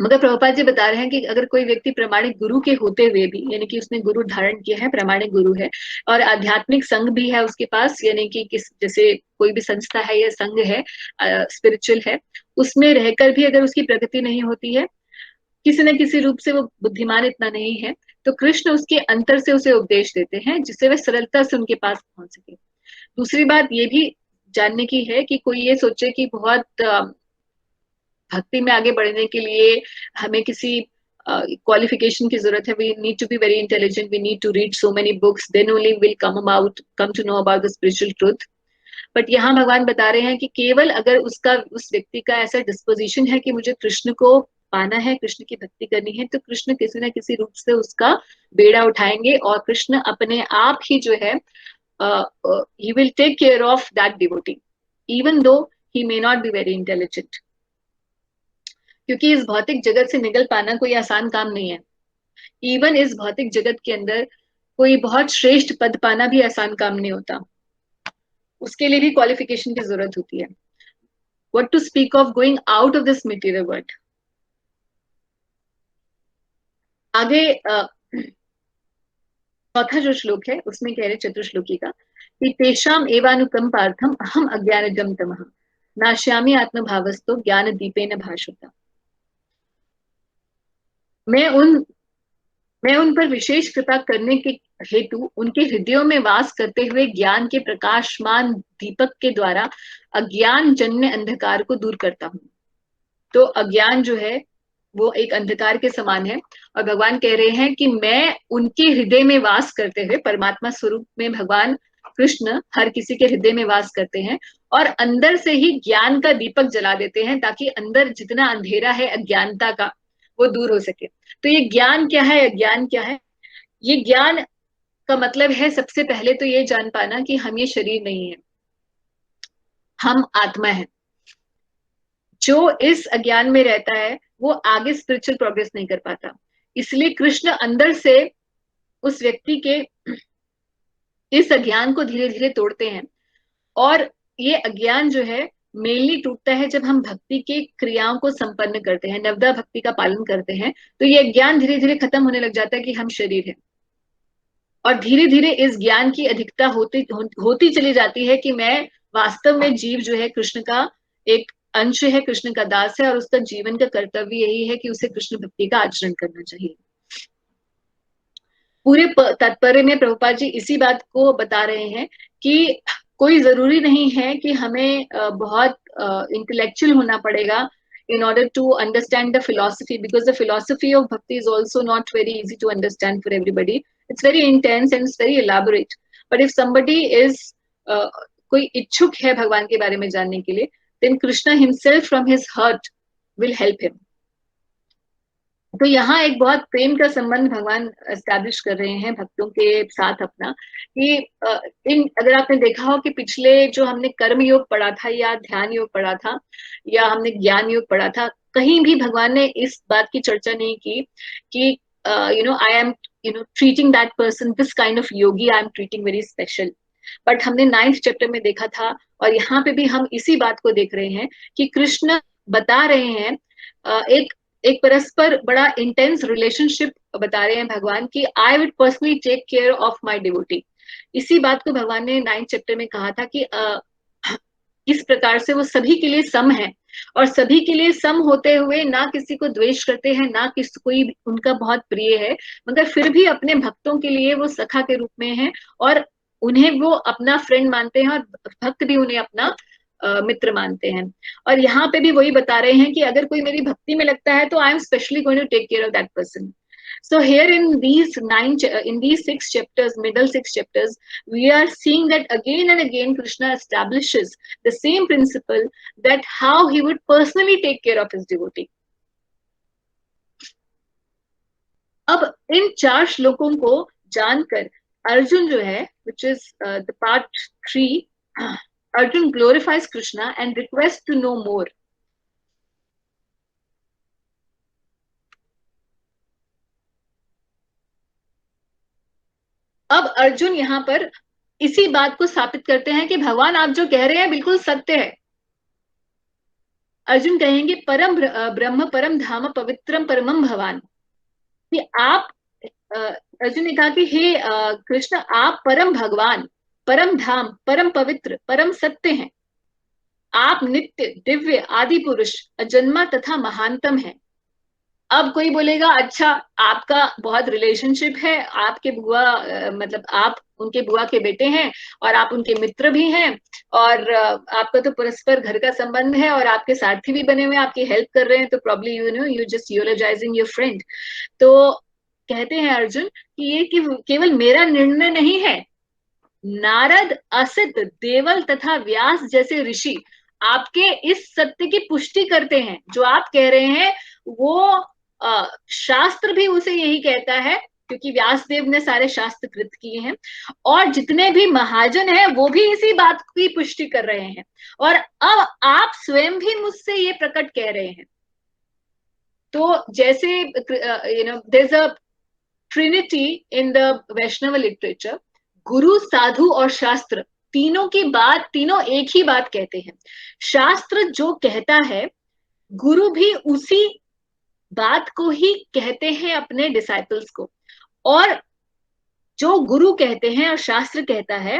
A: मगर प्रभुपाद जी बता रहे हैं कि अगर कोई व्यक्ति प्रामाणिक गुरु के होते हुए भी, यानी कि उसने गुरु धारण किया है, प्रामाणिक गुरु है और आध्यात्मिक संघ भी है उसके पास, यानी कि किस जैसे कोई भी संस्था है या संघ है, स्पिरिचुअल है, उसमें रहकर भी अगर उसकी प्रगति नहीं होती है, किसी न किसी रूप से वो बुद्धिमान इतना नहीं है, तो कृष्ण उसके अंतर से उसे उपदेश देते हैं जिससे वह सरलता से उनके पास पहुंच सके। दूसरी बात ये भी जानने की है कि कोई ये सोचे कि बहुत भक्ति में आगे बढ़ने के लिए हमें किसी क्वालिफिकेशन की जरूरत है, we need to be very intelligent, we need to read so many books, then only will come to know about the spiritual truth. But यहाँ भगवान बता रहे हैं कि केवल अगर उसका, उस व्यक्ति का ऐसा डिस्पोजिशन है कि मुझे कृष्ण को पाना है, कृष्ण की भक्ति करनी है, तो कृष्ण किसी न किसी रूप से उसका बेड़ा उठाएंगे और कृष्ण अपने आप ही जो है he will take care of that devotee even though he may not be very intelligent. क्योंकि इस भौतिक जगत से निकल पाना कोई आसान काम नहीं है। इवन इस भौतिक जगत के अंदर कोई बहुत श्रेष्ठ पद पाना भी आसान काम नहीं होता, उसके लिए भी क्वालिफिकेशन की जरूरत होती है। What to speak of going out of this material world. आगे चौथा जो श्लोक है उसमें कह रहे चतुर्श्लोकी का कि तेषाम एवानुकंपार्थम अहम अज्ञानजम तमः नाश्यामि आत्मभावस्तो ज्ञान दीपेन भाषुता। मैं उन मैं उन पर विशेष कृपा करने के हेतु उनके हृदयों में वास करते हुए ज्ञान के प्रकाशमान दीपक के द्वारा अज्ञान जन्य अंधकार को दूर करता हूं। तो अज्ञान जो है वो एक अंधकार के समान है और भगवान कह रहे हैं कि मैं उनके हृदय में वास करते हुए, परमात्मा स्वरूप में भगवान कृष्ण हर किसी के हृदय में वास करते हैं और अंदर से ही ज्ञान का दीपक जला देते हैं ताकि अंदर जितना अंधेरा है अज्ञानता का वो दूर हो सके। तो ये ज्ञान क्या है, अज्ञान क्या है? ये ज्ञान का मतलब है सबसे पहले तो ये जान पाना कि हम ये शरीर नहीं है, हम आत्मा है। जो इस अज्ञान में रहता है वो आगे स्पिरिचुअल प्रोग्रेस नहीं कर पाता। इसलिए कृष्ण अंदर से उस व्यक्ति के इस अज्ञान को धीरे धीरे तोड़ते हैं और ये अज्ञान जो है मेनली टूटता है जब हम भक्ति के क्रियाओं को संपन्न करते हैं, नवदा भक्ति का पालन करते हैं, तो ये ज्ञान धीरे धीरे खत्म होने लग जाता है कि हम शरीर है। और धीरे धीरे इस ज्ञान की अधिकता होती चली जाती है कि मैं वास्तव में जीव जो है कृष्ण का एक अंश है, कृष्ण का दास है और उसका जीवन का कर्तव्य यही है कि उसे कृष्ण भक्ति का आचरण करना चाहिए। पूरे तात्पर्य में प्रभुपाद जी इसी बात को बता रहे हैं कि कोई जरूरी नहीं है कि हमें बहुत इंटेलेक्चुअल होना पड़ेगा in order to understand the philosophy, because the philosophy of bhakti is also not very easy to understand for everybody. It's very intense and it's very elaborate. But if somebody is कोई इच्छुक है भगवान के बारे में जानने के लिए, then Krishna himself from his heart will help him. तो यहाँ एक बहुत प्रेम का संबंध भगवान एस्टैब्लिश कर रहे हैं भक्तों के साथ अपना कि इन अगर आपने देखा हो कि पिछले जो हमने कर्म योग पढ़ा था या ध्यान योग पढ़ा था या हमने ज्ञान योग पढ़ा था, कहीं भी भगवान ने इस बात की चर्चा नहीं की कि I am treating that person this kind of Yogi, I am treating very special. But हमने 9th चैप्टर में देखा था और यहाँ पे भी हम इसी बात को देख रहे हैं कि कृष्ण बता रहे हैं एक परस्पर बड़ा इंटेंस रिलेशनशिप बता रहे हैं भगवान की I will personally take care of my devotee. इसी बात को भगवान ने 9th चैप्टर में कहा था कि इस प्रकार से वो सभी के लिए सम है और सभी के लिए सम होते हुए ना किसी को द्वेष करते हैं, ना किसी कोई उनका बहुत प्रिय है, मगर फिर भी अपने भक्तों के लिए वो सखा के रूप में है और उन्हें वो अपना फ्रेंड मानते हैं और भक्त भी उन्हें अपना मित्र मानते हैं। और यहाँ पे भी वही बता रहे हैं कि अगर कोई मेरी भक्ति में लगता है तो I am specially going to take care of that person. So here in these 6 chapters, middle 6 chapters, we are seeing that again and again Krishna establishes the same principle that how he would personally take care of his devotee. अब इन 4 श्लोकों को जानकर अर्जुन जो है, which is the part 3, Arjun glorifies Krishna and requests to know more. अब अर्जुन यहाँ पर इसी बात को स्थापित करते हैं कि भगवान आप जो कह रहे हैं बिल्कुल सत्य है। अर्जुन कहेंगे परम ब्रह्म परम धाम पवित्रम परमम भवान, कि आप अर्जुन ने कहा कि हे कृष्ण, आप परम भगवान, परम धाम, परम पवित्र, परम सत्य हैं। आप नित्य दिव्य आदि पुरुष, अजन्मा तथा महानतम है। अब कोई बोलेगा अच्छा, आपका बहुत रिलेशनशिप है, आपके बुआ मतलब आप उनके बुआ के बेटे हैं और आप उनके मित्र भी हैं, और आपका तो परस्पर घर का संबंध है और आपके सारथी भी बने हुए हैं, आपकी हेल्प कर रहे हैं, तो probably you just eulogizing your friend. तो कहते हैं अर्जुन कि ये केवल मेरा निर्णय नहीं है, नारद, असित, देवल तथा व्यास जैसे ऋषि आपके इस सत्य की पुष्टि करते हैं। जो आप कह रहे हैं वो शास्त्र भी उसे यही कहता है, क्योंकि व्यासदेव ने सारे शास्त्र कृत किए हैं, और जितने भी महाजन हैं वो भी इसी बात की पुष्टि कर रहे हैं, और अब आप स्वयं भी मुझसे ये प्रकट कह रहे हैं। तो जैसे there is a trinity in the Vaishnava literature, guru, sadhu और शास्त्र, तीनों की बात, तीनों एक ही बात कहते हैं। शास्त्र जो कहता है, गुरु भी उसी बात को ही कहते हैं अपने डिसाइपल्स को, और जो गुरु कहते हैं और शास्त्र कहता है,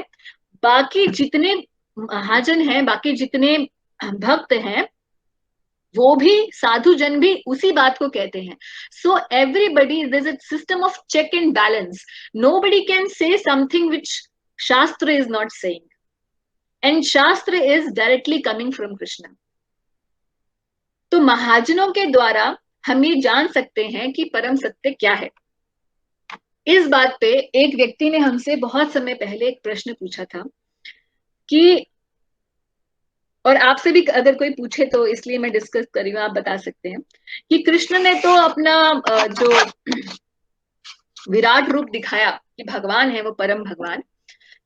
A: बाकी जितने महाजन हैं, बाकी जितने भक्त हैं, वो भी, साधु जन भी उसी बात को कहते हैं। So everybody, this is system of check and balance. Nobody can say something which shastra is not saying, and shastra is directly coming from Krishna. तो महाजनों के द्वारा हम ये जान सकते हैं कि परम सत्य क्या है। इस बात पे एक व्यक्ति ने हमसे बहुत समय पहले एक प्रश्न पूछा था कि, और आपसे भी अगर कोई पूछे तो इसलिए मैं डिस्कस कर रही हूँ, आप बता सकते हैं कि कृष्ण ने तो अपना जो विराट रूप दिखाया कि भगवान है वो परम भगवान,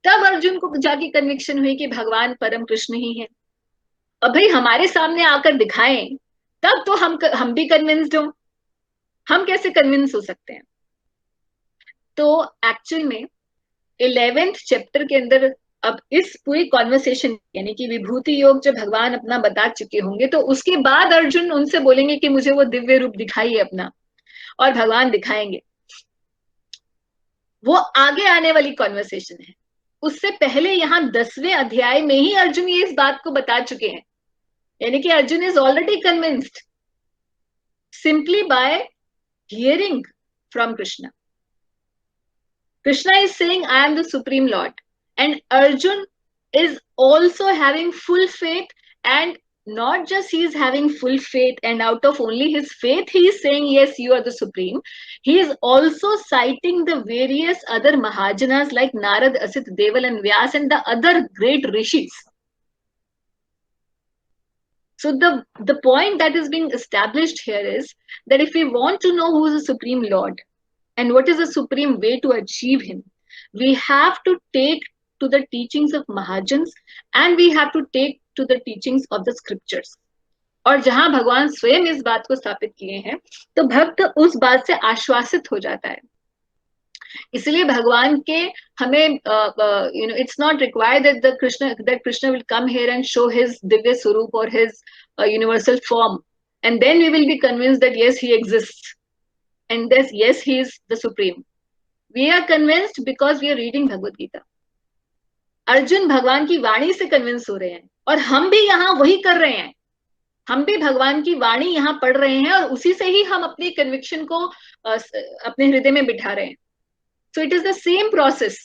A: तब अर्जुन को जाके कन्विक्शन हुई कि भगवान परम कृष्ण ही है। अब भाई हमारे सामने आकर दिखाएं तब तो हम भी कन्विंस्ड हो, हम कैसे कन्विंस हो सकते हैं? तो एक्चुअल में 11th चैप्टर के अंदर, अब इस पूरी कॉन्वर्सेशन यानी कि विभूति योग जब भगवान अपना बता चुके होंगे, तो उसके बाद अर्जुन उनसे बोलेंगे कि मुझे वो दिव्य रूप दिखाइए अपना, और भगवान दिखाएंगे। वो आगे आने वाली कॉन्वर्सेशन है। उससे पहले यहाँ 10वें अध्याय में ही अर्जुन ये इस बात को बता चुके हैं, यानी कि Arjun is already convinced simply by hearing from Krishna. Krishna is saying, I am the Supreme Lord. And Arjun is also having full faith, and not just he is having full faith, and out of only his faith, he is saying, yes, you are the Supreme. He is also citing the various other Mahajanas like Narad, Asit, Deval, and Vyas, and the other great rishis. So the point that is being established here is that if we want to know who is the Supreme Lord, and what is the supreme way to achieve him, we have to take to the teachings of Mahajans, and we have to take to the teachings of the scriptures. और जहां भगवान स्वयं इस बात को स्थापित किए हैं, तो भक्त उस बात से आश्वासित हो जाता है। इसलिए भगवान के हमें it's not required that Krishna will come here and show his दिव्य स्वरूप और his universal form, and then we will be convinced that yes he exists, and this, yes, he is the supreme. We are convinced because we are reading Bhagavad Gita. Arjun भगवान की वाणी से convince हो रहे हैं, और हम भी यहाँ वही कर रहे हैं। हम भी भगवान की वाणी यहाँ पढ़ रहे हैं, और उसी से ही हम अपनी कन्विक्शन को अपने हृदय में बिठा रहे हैं। So it is the same process.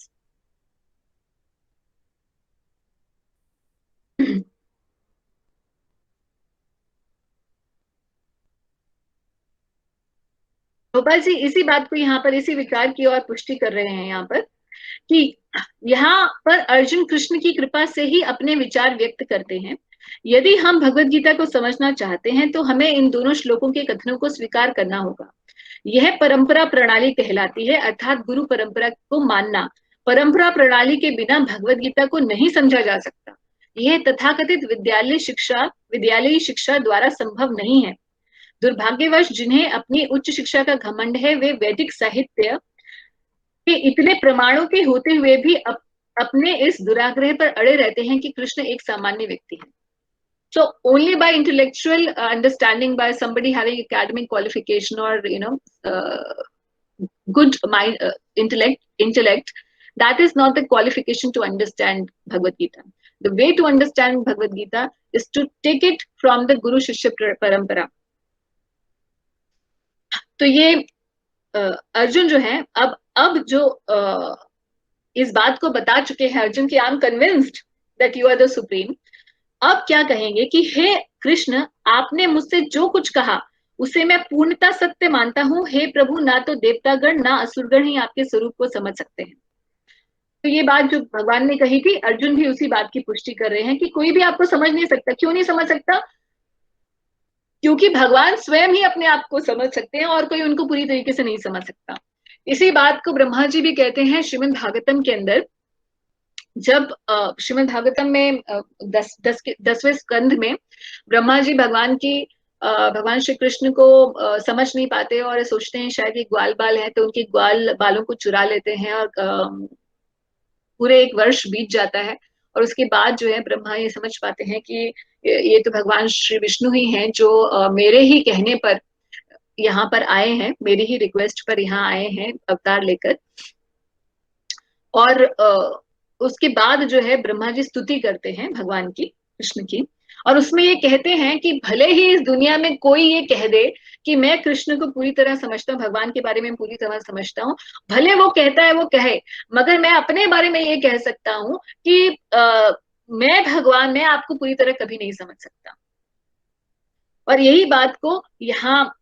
A: Gopal ji इसी बात को यहाँ पर, इसी विचार की और पुष्टि कर रहे हैं यहाँ पर, कि यहाँ पर अर्जुन कृष्ण की कृपा से ही अपने विचार व्यक्त करते हैं। यदि हम भगवत गीता को समझना चाहते हैं तो हमें इन दोनों श्लोकों के कथनों को स्वीकार करना होगा। यह परंपरा प्रणाली कहलाती है, अर्थात गुरु परंपरा को मानना। परंपरा प्रणाली के बिना भगवत गीता को नहीं समझा जा सकता। यह तथाकथित विद्यालयी शिक्षा द्वारा संभव नहीं है। दुर्भाग्यवश जिन्हें अपनी उच्च शिक्षा का घमंड है, वे वैदिक साहित्य के इतने प्रमाणों के होते हुए भी अपने इस दुराग्रह पर अड़े रहते हैं कि कृष्ण एक सामान्य व्यक्ति है। So only by intellectual understanding, by somebody having academic qualification or good mind, intellect, that is not the qualification to understand Bhagavad Gita. The way to understand Bhagavad Gita is to take it from the Guru Shishya Parampara. तो ये अर्जुन जो है अब जो इस बात को बता चुके हैं अर्जुन की, I am convinced that you are the supreme. अब क्या कहेंगे कि हे कृष्ण, आपने मुझसे जो कुछ कहा उसे मैं पूर्णता सत्य मानता हूँ। हे प्रभु, ना तो देवतागण ना असुरगण ही आपके स्वरूप को समझ सकते हैं। तो ये बात जो भगवान ने कही थी, अर्जुन भी उसी बात की पुष्टि कर रहे हैं कि कोई भी आपको समझ नहीं सकता। क्यों नहीं समझ सकता? क्योंकि भगवान स्वयं ही अपने आप को समझ सकते हैं और कोई उनको पूरी तरीके से नहीं समझ सकता। इसी बात को ब्रह्मा जी भी कहते हैं श्रीमद् भागवतम के अंदर। जब श्रीमद् भागवतम में 10वें स्कंध में ब्रह्मा जी भगवान श्री कृष्ण को समझ नहीं पाते और सोचते हैं शायद ये ग्वाल बाल है, तो उनके ग्वाल बालों को चुरा लेते हैं और पूरे एक वर्ष बीत जाता है। और उसके बाद जो है ब्रह्मा ये समझ पाते हैं कि ये तो भगवान श्री विष्णु ही हैं जो मेरे ही कहने पर यहाँ पर आए हैं, मेरी ही रिक्वेस्ट पर यहाँ आए हैं अवतार लेकर। और उसके बाद जो है ब्रह्मा जी स्तुति करते हैं भगवान की, कृष्ण की, और उसमें ये कहते हैं कि भले ही इस दुनिया में कोई ये कह दे कि मैं कृष्ण को पूरी तरह समझता हूँ, भगवान के बारे में पूरी तरह समझता हूँ, भले वो कहता है वो कहे, मगर मैं अपने बारे में ये कह सकता हूँ कि मैं आपको पूरी तरह कभी नहीं समझ सकता। और यही बात को यहाँ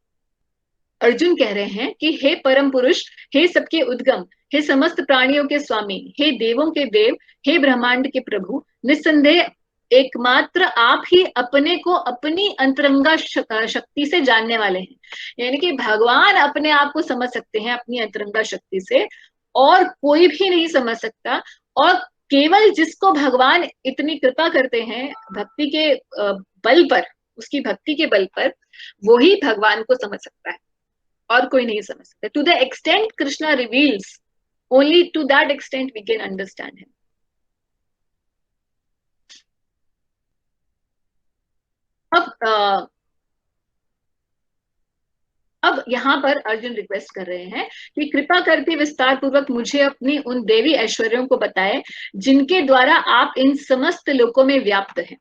A: अर्जुन कह रहे हैं कि हे परम पुरुष, हे सबके उद्गम, हे समस्त प्राणियों के स्वामी, हे देवों के देव, हे ब्रह्मांड के प्रभु, निस्संदेह एकमात्र आप ही अपने को अपनी अंतरंगा शक्ति से जानने वाले हैं। यानी कि भगवान अपने आप को समझ सकते हैं अपनी अंतरंगा शक्ति से, और कोई भी नहीं समझ सकता। और केवल जिसको भगवान इतनी कृपा करते हैं भक्ति के बल पर, उसकी भक्ति के बल पर, वो ही भगवान को समझ सकता है और कोई नहीं समझ सकता। To the extent Krishna reveals, only to that extent we can understand him. अब यहाँ पर अर्जुन रिक्वेस्ट कर रहे हैं कि कृपा करके विस्तार पूर्वक मुझे अपनी उन देवी ऐश्वर्यों को बताएं जिनके द्वारा आप इन समस्त लोकों में व्याप्त हैं।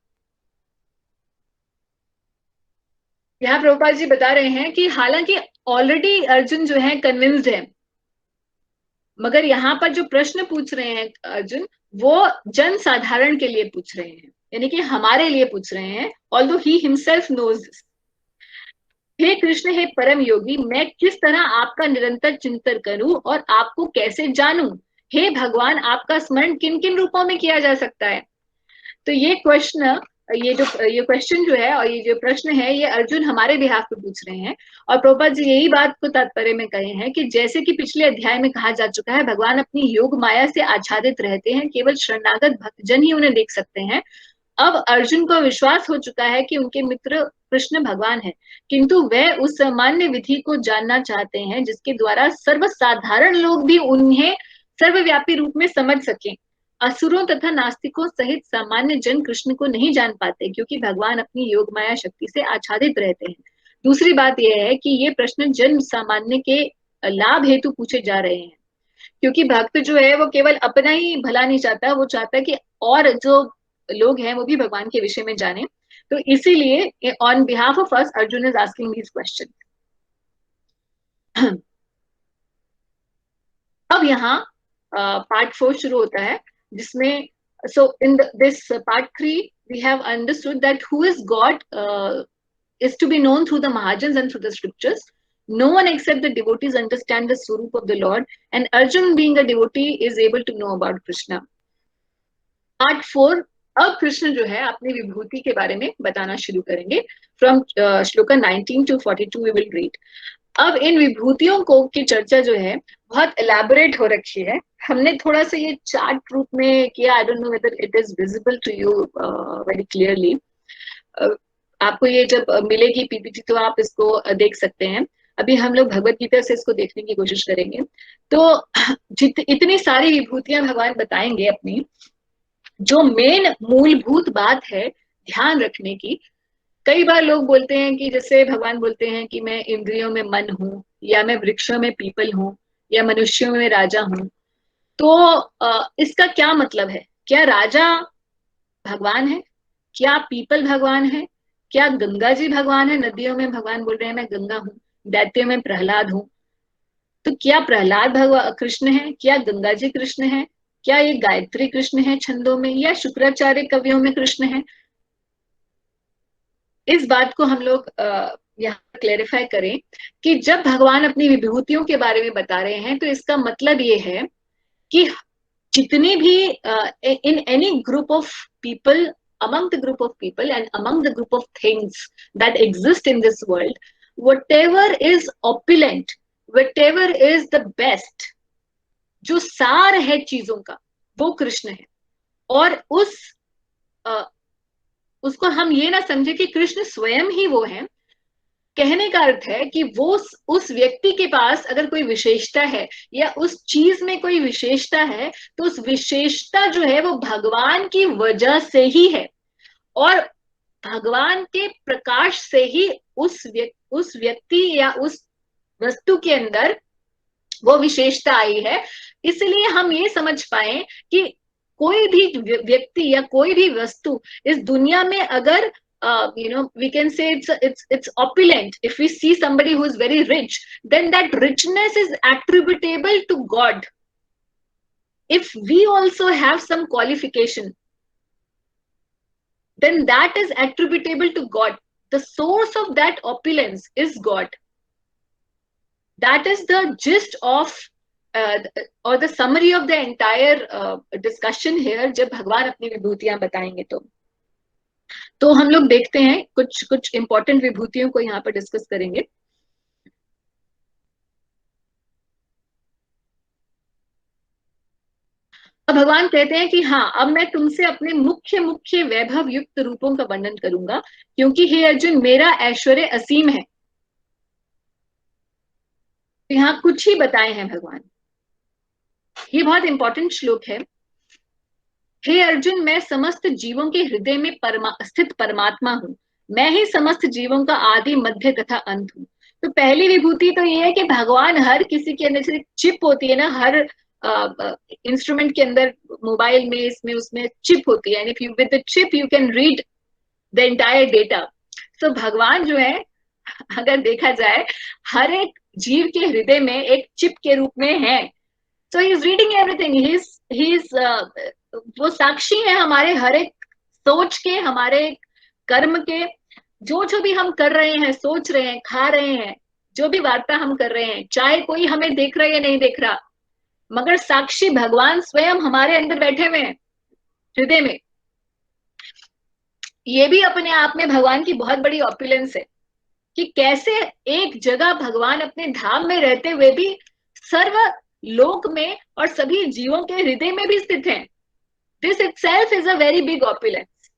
A: यहाँ प्रभुपाद जी बता रहे हैं कि हालांकि ऑलरेडी अर्जुन जो है कन्विंस्ड है, मगर यहाँ पर जो प्रश्न पूछ रहे हैं अर्जुन, वो जन साधारण के लिए पूछ रहे हैं, यानी कि हमारे लिए पूछ रहे हैं। Although he himself knows this. हे कृष्ण, हे परम योगी, मैं किस तरह आपका निरंतर चिंतन करूं और आपको कैसे जानूं? हे भगवान, आपका स्मरण किन किन रूपों में किया जा सकता है? तो ये क्वेश्चन जो है और ये जो प्रश्न है, ये अर्जुन हमारे बिहाफ पे पूछ रहे हैं। और प्रभुपाद जी यही बात को तात्पर्य में कहे हैं कि जैसे कि पिछले अध्याय में कहा जा चुका है, भगवान अपनी योग माया से आच्छादित रहते हैं, केवल शरणागत भक्तजन ही उन्हें देख सकते हैं। अब अर्जुन को विश्वास हो चुका है कि उनके मित्र कृष्ण भगवान है, किंतु वह उस सामान्य विधि को जानना चाहते हैं जिसके द्वारा सर्वसाधारण लोग भी उन्हें सर्वव्यापी रूप में समझ सकें। असुरों तथा नास्तिकों सहित सामान्य जन कृष्ण को नहीं जान पाते, क्योंकि भगवान अपनी योग माया शक्ति से आच्छादित रहते हैं। दूसरी बात यह है कि ये प्रश्न जन सामान्य के लाभ हेतु पूछे जा रहे हैं, क्योंकि भक्त जो है वो केवल अपना ही भला नहीं चाहता, वो चाहता है कि और जो लोग हैं वो भी भगवान के विषय में जाने। तो इसीलिए on behalf of us Arjun is asking this question. अब यहाँ पार्ट 4 शुरू होता है, जिसमें so in this part 3 we have understood that who is God is to be known through the Mahajans and through the scriptures. No one except the devotees understand the Swarup of the Lord, and Arjun, being a devotee, is able to know about Krishna. Part 4, अब कृष्ण जो है अपनी विभूति के बारे में बताना शुरू करेंगे। From shloka 19 to 42 we will read. अब इन विभूतियों को की चर्चा जो है बहुत एलैबोरेट हो रखी है। हमने थोड़ा सा ये चार्ट रूप में किया। I don't know whether it is visible to you very clearly. आपको ये जब मिलेगी पीपीटी तो आप इसको देख सकते हैं। अभी हम लोग भगवत गीता से इसको देखने की कोशिश करेंगे। तो इतनी सारी विभूतियां भगवान बताएंगे अपनी। जो मेन मूलभूत बात है ध्यान रखने की। कई बार लोग बोलते हैं कि जैसे भगवान बोलते हैं कि मैं इंद्रियों में मन हूँ, या मैं वृक्षों में पीपल हूँ, या मनुष्यों में राजा हूँ। तो इसका क्या मतलब है? क्या राजा भगवान है? क्या पीपल भगवान है? क्या गंगा जी भगवान है? नदियों में भगवान बोल रहे हैं मैं गंगा हूँ, दैत्यों में प्रहलाद हूँ। तो क्या प्रहलाद भगवान कृष्ण है? क्या गंगा जी कृष्ण है? क्या ये गायत्री कृष्ण है छंदों में, या शुक्राचार्य कवियों में कृष्ण है? इस बात को हम लोग यहाँ क्लेरिफाई करें कि जब भगवान अपनी विभूतियों के बारे में बता रहे हैं तो इसका मतलब ये है कि जितनी भी in any group of people, among the group of people and among the group of things that exist in this world, whatever is opulent, whatever is the best, जो सार है चीजों का, वो कृष्ण है। और अ, उसको हम ये ना समझे कि कृष्ण स्वयं ही वो है। कहने का अर्थ है कि वो उस व्यक्ति के पास अगर कोई विशेषता है या उस चीज में कोई विशेषता है, तो उस विशेषता जो है वो भगवान की वजह से ही है, और भगवान के प्रकाश से ही उस व्यक्ति या उस वस्तु के अंदर वो विशेषता आई है। इसलिए हम ये समझ पाए कि कोई भी व्यक्ति या कोई भी वस्तु इस दुनिया में अगर we can say it's opulent. If we see somebody who is very rich, then that richness is attributable to God. If we also have some qualification, then that is attributable to God. The source of that opulence is God. That is the gist of or the summary of the entire discussion here. जब भगवान अपनी विभूतियां बताएंगे तो हम लोग देखते हैं कुछ कुछ इंपॉर्टेंट विभूतियों को यहाँ पर डिस्कस करेंगे। अब भगवान कहते हैं कि हाँ, अब मैं तुमसे अपने मुख्य मुख्य वैभव युक्त रूपों का वर्णन करूंगा, क्योंकि हे अर्जुन मेरा ऐश्वर्य असीम है। तो यहाँ कुछ ही बताए हैं भगवान। ये बहुत इंपॉर्टेंट श्लोक है। हे अर्जुन, मैं समस्त जीवों के हृदय में स्थित परमात्मा हूँ। मैं ही समस्त जीवों का आदि मध्य तथा अंत हूँ। तो पहली विभूति तो ये है कि भगवान हर किसी के अंदर, जैसे चिप होती है ना, हर इंस्ट्रूमेंट के अंदर, मोबाइल में, इसमें उसमें चिप होती है, if you with the chip you can read the entire data. तो भगवान जो है, अगर देखा जाए, हर एक जीव के हृदय में एक चिप के रूप में है। So he is reading everything, he is वो साक्षी है हमारे हर एक सोच के, हमारे कर्म के। जो जो भी हम कर रहे हैं, सोच रहे हैं, खा रहे हैं, जो भी वार्ता हम कर रहे हैं, चाहे कोई हमें देख रहा है या नहीं देख रहा, मगर साक्षी भगवान स्वयं हमारे अंदर बैठे हुए हैं हृदय में। ये भी अपने आप में भगवान की बहुत बड़ी ऑपुलेंस है कि कैसे एक जगह भगवान अपने धाम में रहते हुए भी सर्व लोक में और सभी जीवों के हृदय में भी स्थित हैं। This itself is a very big opulence.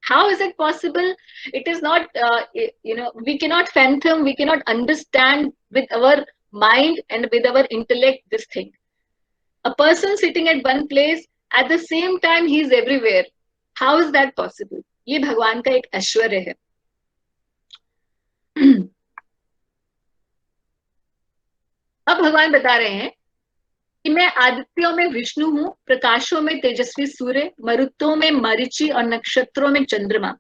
A: How is it possible? It is not, we cannot fathom, we cannot understand with our mind and with our intellect this thing. A person sitting at one place, at the same time he is everywhere. How is that possible? ये भगवान का एक ऐश्वर्य है। अब भगवान बता रहे हैं कि मैं आदित्यों में विष्णु हूँ, प्रकाशों में तेजस्वी सूर्य, मरुतों में मरीचि और नक्षत्रों में चंद्रमा।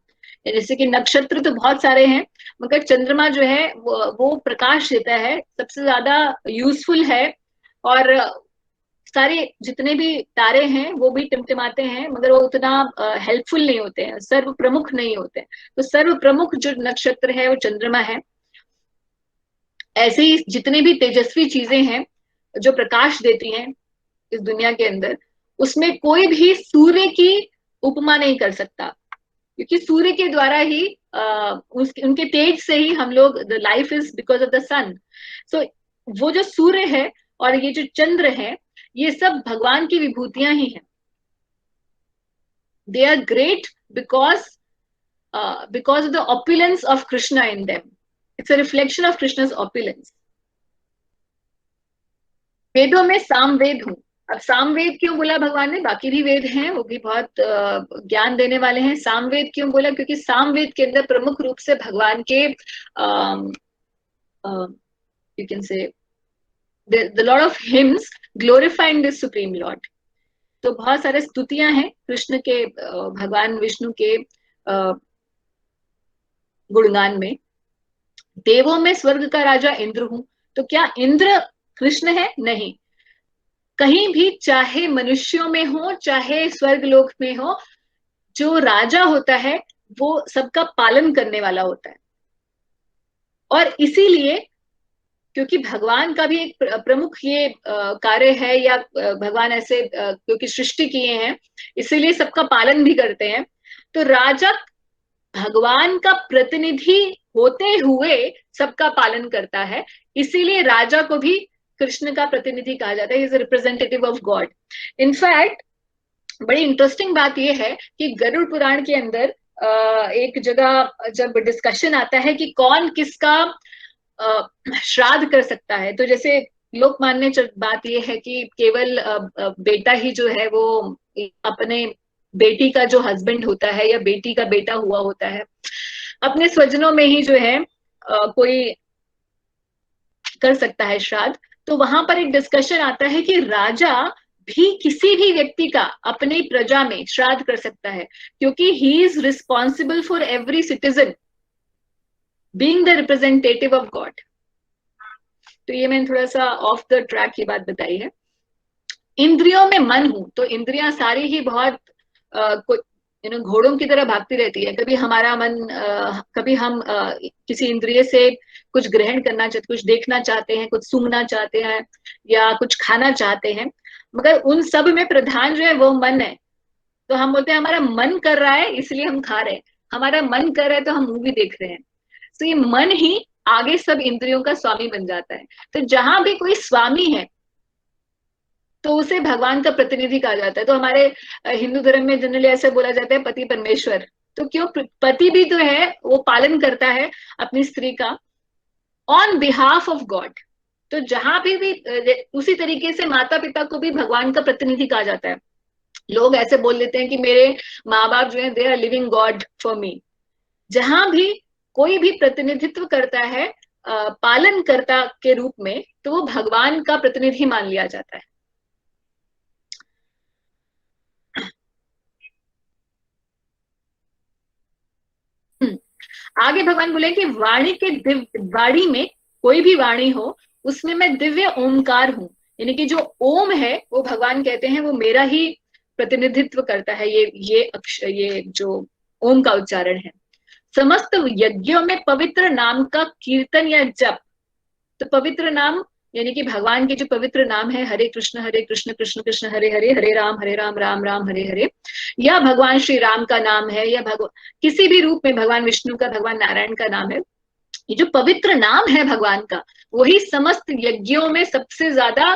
A: जैसे कि नक्षत्र तो बहुत सारे हैं, मगर चंद्रमा जो है वो प्रकाश देता है, सबसे ज्यादा यूजफुल है। और सारे जितने भी तारे हैं वो भी टिमटिमाते हैं, मगर वो उतना हेल्पफुल नहीं होते हैं, सर्व प्रमुख नहीं होते हैं। तो सर्व प्रमुख जो नक्षत्र है वो चंद्रमा है। ऐसे ही जितने भी तेजस्वी चीजें हैं जो प्रकाश देती हैं इस दुनिया के अंदर, उसमें कोई भी सूर्य की उपमा नहीं कर सकता, क्योंकि सूर्य के द्वारा ही उनके तेज से ही हम लोग, the life is because of the sun. So वो जो सूर्य है और ये जो चंद्र है, ये सब भगवान की विभूतियां ही हैं। They are great because because of the opulence of Krishna in them. It's a reflection of Krishna's opulence. वेदों में सामवेद हूं। अब सामवेद क्यों बोला भगवान ने, बाकी भी वेद हैं वो भी बहुत ज्ञान देने वाले हैं। सामवेद क्यों बोला, क्योंकि सामवेद के अंदर प्रमुख रूप से भगवान के you can say the Lord of hymns glorifying this supreme Lord. तो बहुत सारे स्तुतियां हैं कृष्ण के, भगवान विष्णु के गुणगान में। देवों में स्वर्ग का राजा इंद्र हूं, तो क्या इंद्र कृष्ण है? नहीं। कहीं भी, चाहे मनुष्यों में हो चाहे स्वर्ग लोक में हो, जो राजा होता है वो सबका पालन करने वाला होता है। और इसीलिए, क्योंकि भगवान का भी एक प्रमुख ये कार्य है, या भगवान ऐसे क्योंकि सृष्टि किए हैं इसीलिए सबका पालन भी करते हैं। तो राजा भगवान का प्रतिनिधि होते हुए सबका पालन करता है, इसीलिए राजा को भी कृष्ण का प्रतिनिधि कहा जाता है, is representative of God. In fact बड़ी इंटरेस्टिंग बात यह है कि गरुड़ पुराण के अंदर एक जगह जब डिस्कशन आता है कि कौन किसका श्राद्ध कर सकता है, तो जैसे लोकमान्य बात यह है कि केवल बेटा ही जो है वो अपने बेटी का जो हस्बैंड होता है या बेटी का बेटा हुआ होता है, अपने स्वजनों में ही जो है कोई कर सकता है श्राद्ध। तो वहां पर एक डिस्कशन आता है कि राजा भी किसी भी व्यक्ति का अपनी प्रजा में श्राद्ध कर सकता है, क्योंकि he is responsible for every citizen, being the representative of God. तो ये मैंने थोड़ा सा ऑफ द ट्रैक ये बात बताई है। इंद्रियों में मन हूं, तो इंद्रियां सारी ही बहुत घोड़ों की तरह भागती रहती है। कभी हमारा मन कभी हम किसी इंद्रिय से कुछ ग्रहण करना चाहते, कुछ देखना चाहते हैं, कुछ सूंघना चाहते हैं या कुछ खाना चाहते हैं, मगर उन सब में प्रधान जो है वो मन है। तो हम बोलते हैं हमारा मन कर रहा है इसलिए हम खा रहे हैं, हमारा मन कर रहा है तो हम मूवी देख रहे हैं। तो ये मन ही आगे सब इंद्रियों का स्वामी बन जाता है। तो जहां भी कोई स्वामी है तो उसे भगवान का प्रतिनिधि कहा जाता है। तो हमारे हिंदू धर्म में जनरली ऐसे बोला जाता है पति परमेश्वर। तो क्यों, पति भी तो है वो पालन करता है अपनी स्त्री का ऑन बिहाफ ऑफ गॉड। तो जहां भी उसी तरीके से माता पिता को भी भगवान का प्रतिनिधि कहा जाता है। लोग ऐसे बोल देते हैं कि मेरे माँ बाप जो है they are living god for me. जहां भी कोई भी प्रतिनिधित्व करता है पालनकर्ता के रूप में, तो वो भगवान का प्रतिनिधि मान लिया जाता है। आगे भगवान बोले कि वाणी के वाणी में, कोई भी वाणी हो उसमें मैं दिव्य ओमकार हूं, यानी कि जो ओम है वो भगवान कहते हैं वो मेरा ही प्रतिनिधित्व करता है। ये जो ओम का उच्चारण है। समस्त यज्ञों में पवित्र नाम का कीर्तन या जप, तो पवित्र नाम यानी कि भगवान के जो पवित्र नाम है, हरे कृष्ण कृष्ण कृष्ण हरे हरे, हरे राम राम राम हरे हरे, या भगवान श्री राम का नाम है, या भगवान किसी भी रूप में भगवान विष्णु का, भगवान नारायण का नाम है, ये जो पवित्र नाम है भगवान का, वही समस्त यज्ञों में सबसे ज्यादा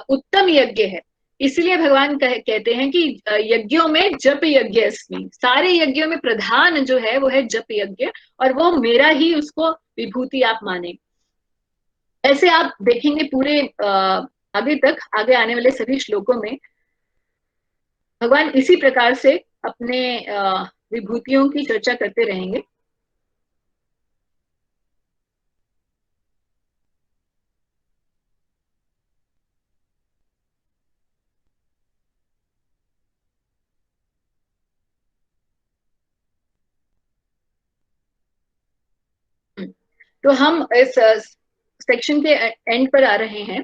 A: उत्तम यज्ञ है। इसलिए भगवान कहते हैं कि यज्ञों में जप यज्ञ अस्मि, सारे यज्ञों में प्रधान जो है वो है जप यज्ञ, और वो मेरा ही उसको विभूति आप माने। ऐसे आप देखेंगे पूरे अभी तक आगे आने वाले सभी श्लोकों में भगवान इसी प्रकार से अपने विभूतियों की चर्चा करते रहेंगे। तो हम इस सेक्शन के एंड पर आ रहे हैं।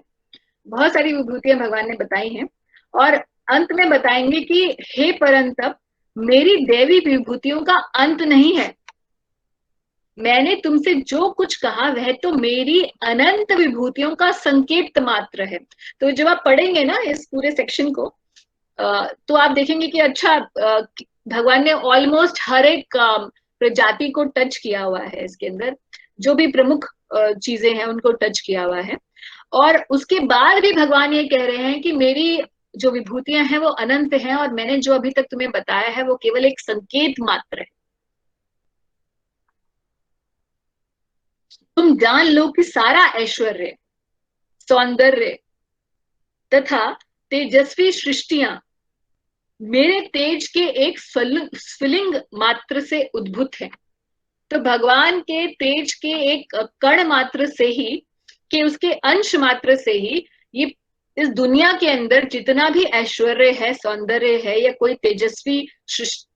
A: बहुत सारी विभूतियां भगवान ने बताई हैं और अंत में बताएंगे कि हे परंतप, मेरी देवी विभूतियों का अंत नहीं है। मैंने तुमसे जो कुछ कहा वह तो मेरी अनंत विभूतियों का संकेत मात्र है। तो जब आप पढ़ेंगे ना इस पूरे सेक्शन को तो आप देखेंगे कि अच्छा भगवान ने ऑलमोस्ट हर एक प्रजाति को टच किया हुआ है। इसके अंदर जो भी प्रमुख चीजें हैं उनको टच किया हुआ है, और उसके बाद भी भगवान ये कह रहे हैं कि मेरी जो विभूतियां हैं वो अनंत हैं, और मैंने जो अभी तक तुम्हें बताया है वो केवल एक संकेत मात्र है। तुम जान लो कि सारा ऐश्वर्य, सौंदर्य तथा तेजस्वी सृष्टियां मेरे तेज के एक स्फुलिंग मात्र से उद्भूत है। तो भगवान के तेज के एक कण मात्र से ही, कि उसके अंश मात्र से ही ये इस दुनिया के अंदर जितना भी ऐश्वर्य है, सौंदर्य है, या कोई तेजस्वी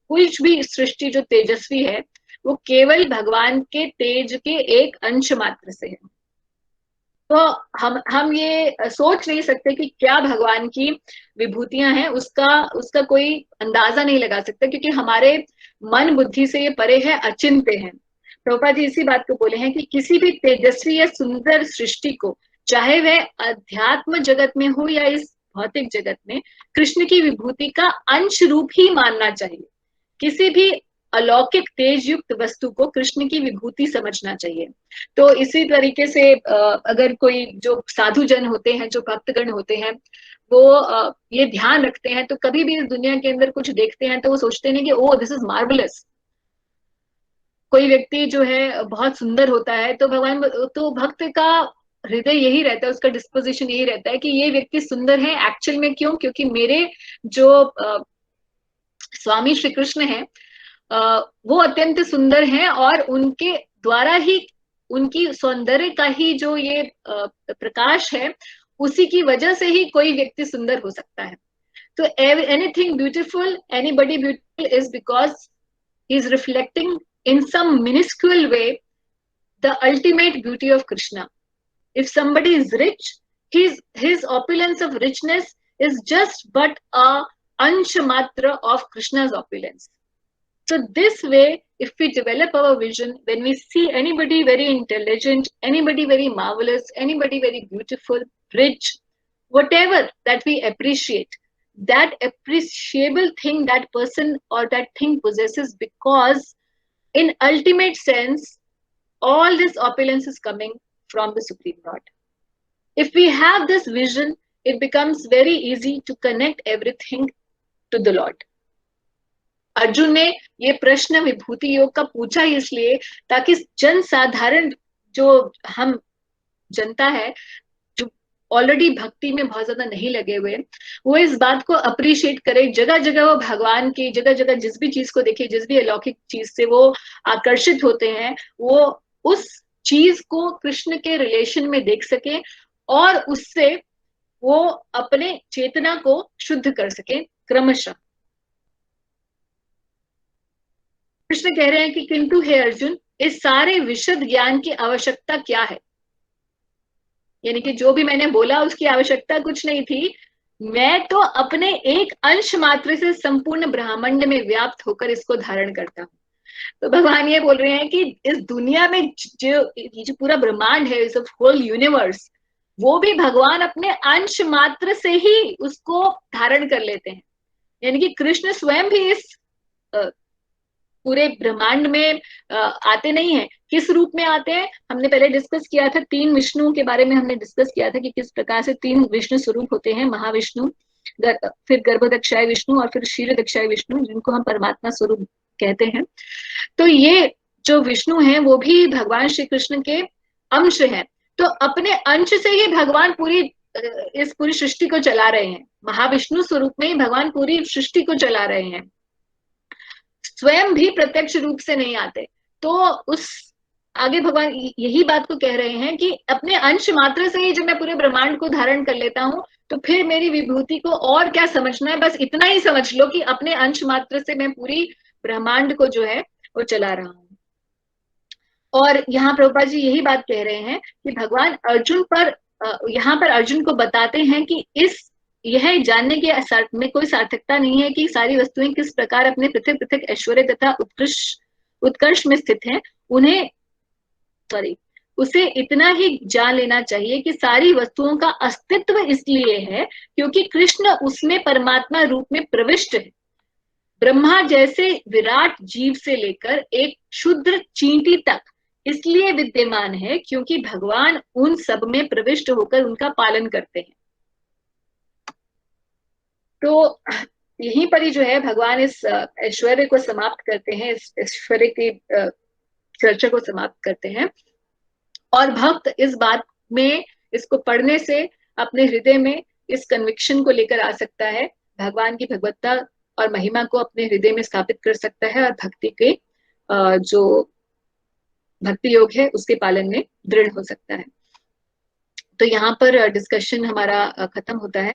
A: कोई भी सृष्टि जो तेजस्वी है, वो केवल भगवान के तेज के एक अंश मात्र से है। तो हम ये सोच नहीं सकते कि क्या भगवान की विभूतियां हैं, उसका उसका कोई अंदाजा नहीं लगा सकता, क्योंकि हमारे मन बुद्धि से ये परे है, अचिंत्य है। प्रभुपाद जी इसी बात को बोले हैं कि किसी भी तेजस्वी या सुंदर सृष्टि को, चाहे वह अध्यात्म जगत में हो या इस भौतिक जगत में, कृष्ण की विभूति का अंश रूप ही मानना चाहिए। किसी भी अलौकिक तेज युक्त वस्तु को कृष्ण की विभूति समझना चाहिए। तो इसी तरीके से अगर कोई जो साधु जन होते हैं, जो भक्तगण होते हैं, वो ये ध्यान रखते हैं, तो कभी भी इस दुनिया के अंदर कुछ देखते हैं तो वो सोचते हैं कि ओ दिस इज मार्वलस। कोई व्यक्ति जो है बहुत सुंदर होता है, तो भगवान, तो भक्त का हृदय यही रहता है, उसका डिस्पोजिशन यही रहता है कि ये व्यक्ति सुंदर है एक्चुअल में। क्यों? क्योंकि मेरे जो स्वामी श्री कृष्ण है, वो अत्यंत सुंदर हैं, और उनके द्वारा ही, उनकी सौंदर्य का ही जो ये प्रकाश है, उसी की वजह से ही कोई व्यक्ति सुंदर हो सकता है। तो anything beautiful, anybody beautiful is because he is reflecting in some minuscule way the ultimate beauty of Krishna. If somebody is rich, his opulence of richness is just but a ansha matra of Krishna's opulence. So this way, if we develop our vision, when we see anybody very intelligent, anybody very marvelous, anybody very beautiful, rich, whatever that we appreciate, that appreciable thing that person or that thing possesses, because in ultimate sense, all this opulence is coming from the Supreme Lord. If we have this vision, it becomes very easy to connect everything to the Lord. Arjun ने ये प्रश्न विभूति योग का पूछा इसलिए ताकि जन साधारण जो हम जनता है, जो ऑलरेडी भक्ति में बहुत ज्यादा नहीं लगे हुए, वो इस बात को अप्रिशिएट करे। जगह जगह वो भगवान की, जगह जगह जिस भी चीज को देखे, जिस भी अलौकिक चीज से वो आकर्षित होते हैं, वो उस चीज को कृष्ण के रिलेशन में देख सके और उससे वो अपने चेतना को शुद्ध कर सके क्रमशः। कृष्ण कह रहे हैं कि किंतु हे अर्जुन, इस सारे विशद ज्ञान की आवश्यकता क्या है? यानी कि जो भी मैंने बोला उसकी आवश्यकता कुछ नहीं थी। मैं तो अपने एक अंश मात्र से संपूर्ण ब्रह्मांड में व्याप्त होकर इसको धारण करता हूँ। तो भगवान ये बोल रहे हैं कि इस दुनिया में जो पूरा ब्रह्मांड है, इस होल यूनिवर्स, वो भी भगवान अपने अंश मात्र से ही उसको धारण कर लेते हैं। यानी कि कृष्ण स्वयं भी इस पूरे ब्रह्मांड में आते नहीं है। किस रूप में आते हैं? हमने पहले डिस्कस किया था, 3 विष्णु के बारे में हमने डिस्कस किया था कि किस प्रकार से 3 विष्णु स्वरूप होते हैं, महाविष्णु, फिर गर्भदक्षाय विष्णु और फिर क्षीरदक्षाय विष्णु, जिनको हम परमात्मा स्वरूप कहते हैं। तो ये जो विष्णु हैं वो भी भगवान श्री कृष्ण के अंश हैं। तो अपने अंश से ही भगवान इस पूरी सृष्टि को चला रहे हैं। महाविष्णु स्वरूप में ही भगवान पूरी सृष्टि को चला रहे हैं, स्वयं भी प्रत्यक्ष रूप से नहीं आते। तो उस आगे भगवान यही बात को कह रहे हैं कि अपने अंश मात्र से ही जब मैं पूरे ब्रह्मांड को धारण कर लेता हूं, तो फिर मेरी विभूति को और क्या समझना है, बस इतना ही समझ लो कि अपने अंश मात्र से मैं पूरी ब्रह्मांड को जो है वो चला रहा हूं। और यहाँ प्रभुपाद जी यही बात कह रहे हैं कि भगवान अर्जुन पर, यहाँ पर अर्जुन को बताते हैं कि यह जानने के में कोई सार्थकता नहीं है कि सारी वस्तुएं किस प्रकार अपने पृथक पृथक ऐश्वर्य तथा उत्कर्ष में स्थित हैं। उसे इतना ही जान लेना चाहिए कि सारी वस्तुओं का अस्तित्व इसलिए है क्योंकि कृष्ण उसमें परमात्मा रूप में प्रविष्ट है। ब्रह्मा जैसे विराट जीव से लेकर एक क्षुद्र चींटी तक इसलिए विद्यमान है क्योंकि भगवान उन सब में प्रविष्ट होकर उनका पालन करते हैं। तो यहीं पर ही जो है भगवान इस ऐश्वर्य को समाप्त करते हैं, इस ऐश्वर्य की चर्चा को समाप्त करते हैं। और भक्त इस बात में, इसको पढ़ने से अपने हृदय में इस कन्विक्शन को लेकर आ सकता है, भगवान की भगवत्ता और महिमा को अपने हृदय में स्थापित कर सकता है, और भक्ति के जो भक्ति योग है उसके पालन में दृढ़ हो सकता है। तो यहाँ पर डिस्कशन हमारा खत्म होता है।